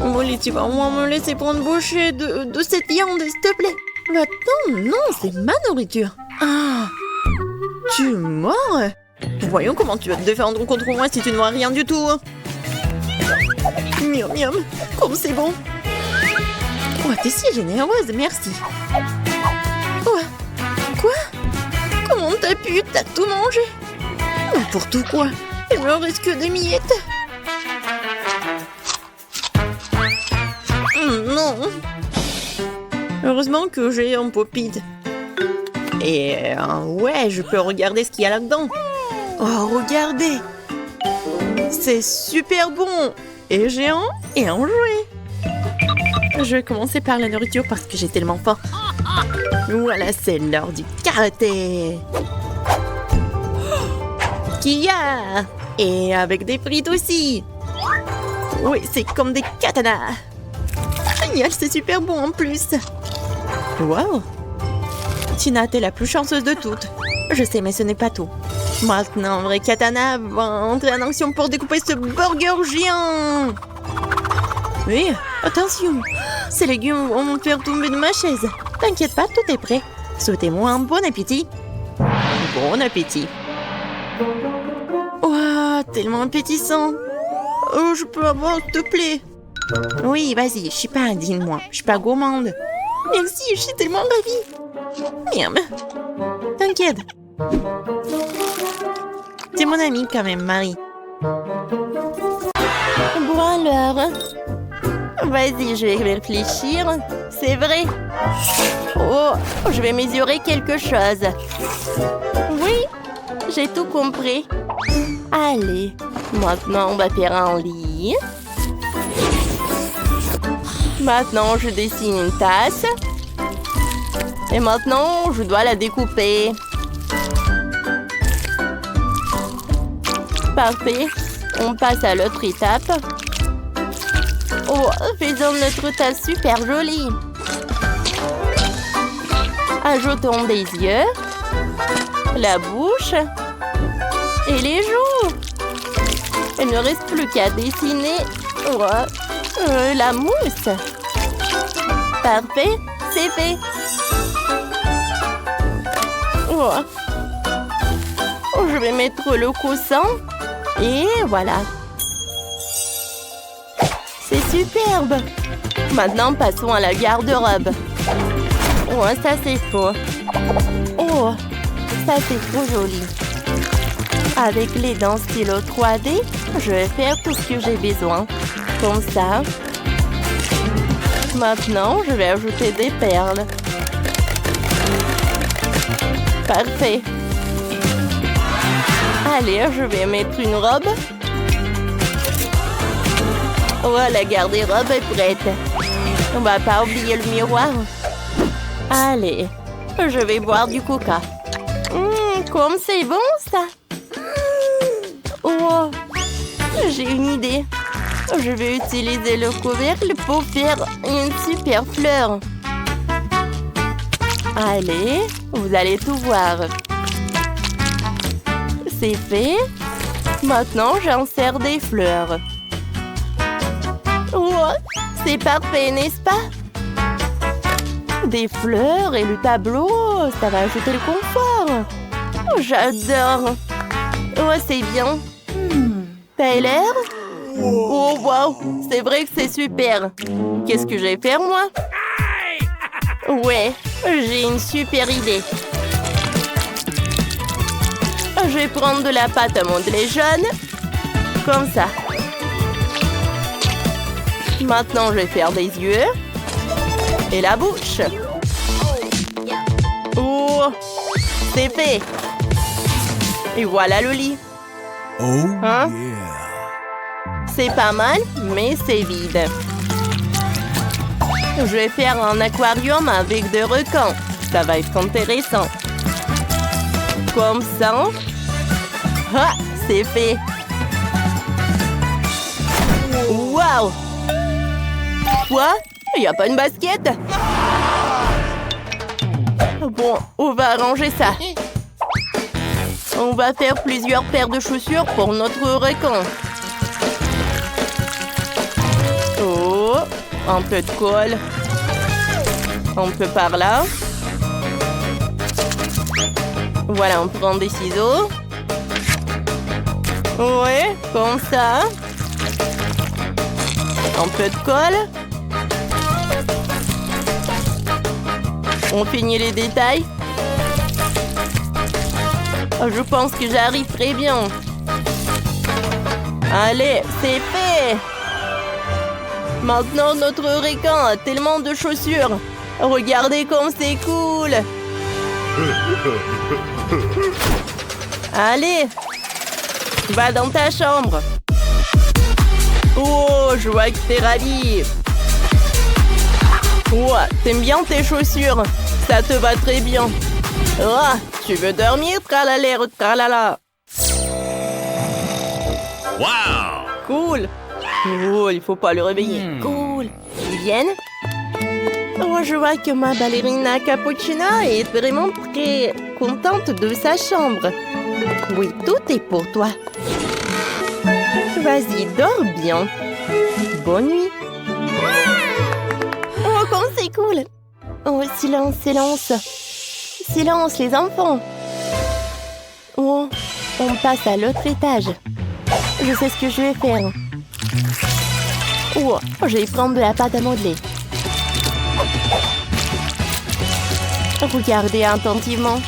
Molly, tu vas au moins me laisser prendre une bouchée de cette viande, s'il te plaît. Attends, non, c'est ma nourriture. Ah! Tu es mort? Voyons comment tu vas te défendre contre moi si tu ne vois rien du tout. Miam miam, comme c'est bon. Oh, t'es si généreuse, merci. Oh, quoi? Comment t'as pu? T'as tout mangé? N'importe quoi. Il me reste que des miettes. Non. Heureusement que j'ai un pop-it. Et ouais, je peux regarder ce qu'il y a là-dedans. Oh, regardez. C'est super bon. Et géant et un jouet. Je vais commencer par la nourriture parce que j'ai tellement faim. Voilà, c'est l'heure du karaté. Kia. Et avec des frites aussi. Oui, c'est comme des katanas. Génial, c'est super bon en plus. Wow. Tina, t'es la plus chanceuse de toutes. Je sais, mais ce n'est pas tout. Maintenant, un vrai katana va entrer en action pour découper ce burger géant. Oui, attention. Ces légumes vont me faire tomber de ma chaise. T'inquiète pas, tout est prêt. Souhaitez-moi un bon appétit. Bon appétit. Ouah, tellement appétissant. Oh, je peux avoir, s'il te plaît. Oui, vas-y, je suis pas indigne, moi. Je suis pas gourmande. Merci, je suis tellement ravie. Miam. T'inquiète. C'est mon amie quand même, Marie. Bon alors. Vas-y, je vais réfléchir. C'est vrai. Oh, je vais mesurer quelque chose. Oui, j'ai tout compris. Allez, maintenant on va faire un lit. Maintenant, je dessine une tasse. Et maintenant, je dois la découper. Parfait. On passe à l'autre étape. Oh, faisons notre tasse super jolie. Ajoutons des yeux, la bouche et les joues. Il ne reste plus qu'à dessiner la mousse. Parfait, c'est fait. Oh. Je vais mettre le coussin. Et voilà. C'est superbe. Maintenant, passons à la garde-robe. Oh, ça c'est faux. Oh, ça c'est trop joli. Avec les dents stylo 3D, je vais faire tout ce que j'ai besoin. Comme ça. Maintenant, je vais ajouter des perles. Parfait. Allez, je vais mettre une robe. Oh, la garde-robe est prête. On va pas oublier le miroir. Allez, je vais boire du coca. Comme c'est bon, ça. Oh, j'ai une idée. Je vais utiliser le couvercle pour faire une super fleur. Allez, vous allez tout voir. C'est fait. Maintenant, j'insère des fleurs. Oh, c'est parfait, n'est-ce pas? Des fleurs et le tableau, ça va ajouter le confort. Oh, j'adore. Oh, c'est bien. Tyler? Oh, wow, c'est vrai que c'est super. Qu'est-ce que je vais faire, moi? Ouais, j'ai une super idée. Je vais prendre de la pâte à modeler jaune. Comme ça. Maintenant, je vais faire des yeux. Et la bouche. Oh, c'est fait. Et voilà le lit. Hein? C'est pas mal, mais c'est vide. Je vais faire un aquarium avec des requins. Ça va être intéressant. Comme ça. Ah, c'est fait. Waouh! Quoi? Il n'y a pas une basket? Bon, on va arranger ça. On va faire plusieurs paires de chaussures pour notre requin. Oh, un peu de colle. Un peu par là. Voilà, on prend des ciseaux. Ouais, comme ça. Un peu de colle. On finit les détails. Je pense que j'arrive très bien. Allez, c'est fait. Maintenant, notre requin a tellement de chaussures. Regardez comme c'est cool. Allez, va dans ta chambre. Oh, je vois que t'es ravi. Oh, t'aimes bien tes chaussures. Ça te va très bien. Oh, tu veux dormir, tralala, tralala. Wow! Cool. Oh, il faut pas le réveiller. Cool. Ils viennent. Oh, je vois que ma ballerina Cappuccina est vraiment très contente de sa chambre. Oui, tout est pour toi. Vas-y, dors bien. Bonne nuit. Oh, comme c'est cool. Oh, silence, silence. Silence, les enfants. Oh, on passe à l'autre étage. Je sais ce que je vais faire. Oh, je vais prendre de la pâte à modeler. Regardez attentivement.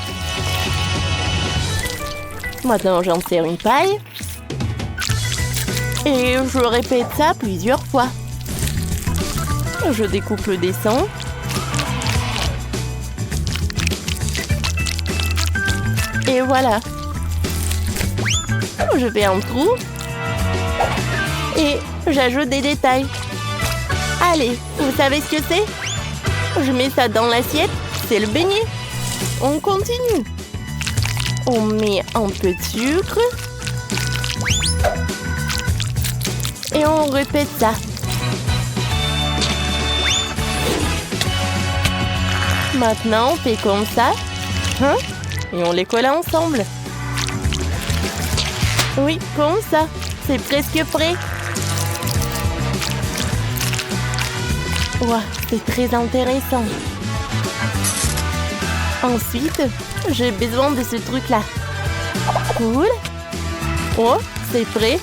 Maintenant, j'en sers une paille. Et je répète ça plusieurs fois. Je découpe le dessin. Et voilà. Je fais un trou. Et j'ajoute des détails. Allez, vous savez ce que c'est? Je mets ça dans l'assiette. C'est le beignet. On continue. On met un peu de sucre. Et on répète ça. Maintenant, on fait comme ça. Hein? Et on les colle ensemble. Oui, comme ça. C'est presque prêt. Wow, c'est très intéressant. Ensuite, j'ai besoin de ce truc-là. Cool. Oh, c'est prêt.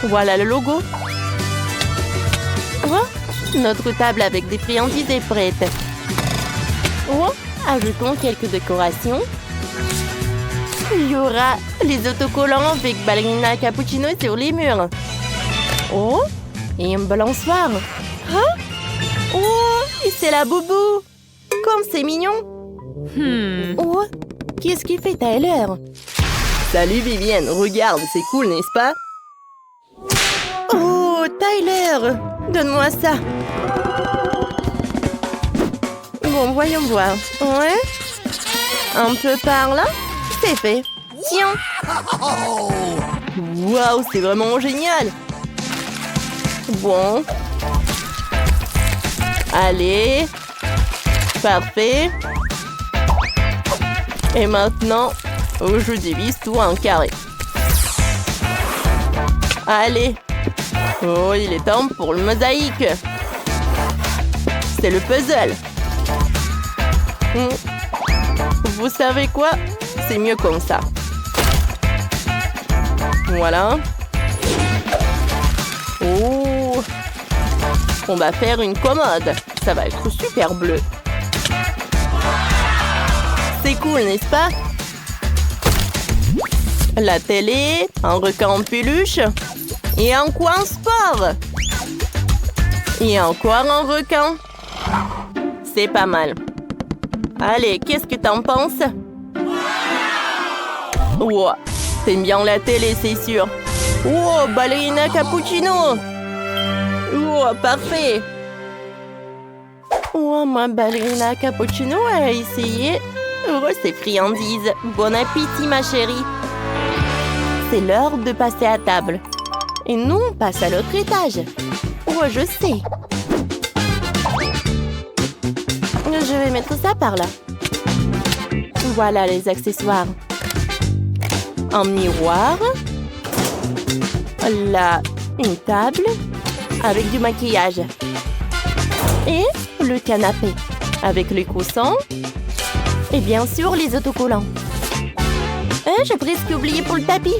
Voilà le logo. Oh, notre table avec des friandises est prête. Oh, ajoutons quelques décorations. Il y aura les autocollants avec ballerina cappuccino sur les murs. Oh, et un balançoire. Hein? Oh, et c'est la boubou. Comme c'est mignon. Oh, qu'est-ce qu'il fait Tyler? Salut Vivienne, regarde, c'est cool, n'est-ce pas? Oh, Tyler, donne-moi ça. Bon, voyons voir. Ouais. Un peu par là. C'est fait. Tiens. Waouh, c'est vraiment génial. Bon. Allez. Parfait. Et maintenant, je divise tout en carrés. Allez. Oh, il est temps pour le mosaïque. C'est le puzzle. Vous savez quoi? C'est mieux comme ça. Voilà. Oh. On va faire une commode. Ça va être super bleu. C'est cool, n'est-ce pas? La télé, un requin en peluche et un coin sport. Et encore un requin. C'est pas mal. Allez, qu'est-ce que t'en penses? Wow, t'aimes bien la télé, c'est sûr. Wow, ballerina cappuccino. Wow, parfait. Wow, ma ballerina cappuccino a essayé ces friandises. Bon appétit, ma chérie. C'est l'heure de passer à table. Et nous, on passe à l'autre étage. Oh, je sais. Je vais mettre ça par là. Voilà les accessoires. Un miroir. Là, une table avec du maquillage. Et le canapé avec les coussins. Et bien sûr, les autocollants. J'ai presque oublié pour le tapis.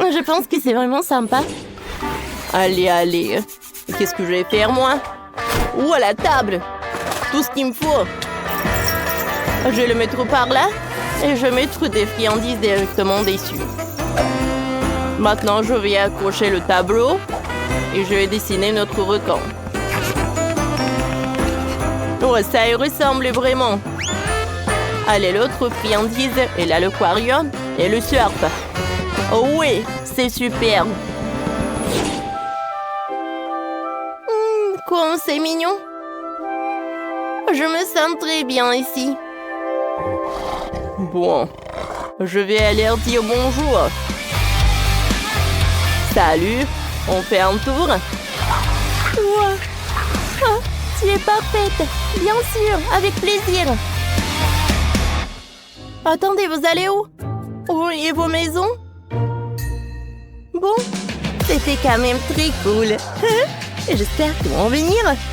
Je pense que c'est vraiment sympa. Allez, allez. Qu'est-ce que je vais faire, moi? Ou à la table. Tout ce qu'il me faut. Je vais le mettre par là. Et je vais mettre des friandises directement dessus. Maintenant, je vais accrocher le tableau. Et je vais dessiner notre requin. Oh, ça y ressemble vraiment. Allez, l'autre friandise. Et là, l'aquarium. Et le surf. Oh oui, c'est super. Comme c'est mignon. Je me sens très bien ici. Bon, je vais aller leur dire bonjour. Salut, on fait un tour. Wow. Oh, tu es parfaite. Bien sûr, avec plaisir. Attendez, vous allez où? Oh, et vos maisons? Bon, c'était quand même très cool. J'espère qu'ils vont venir.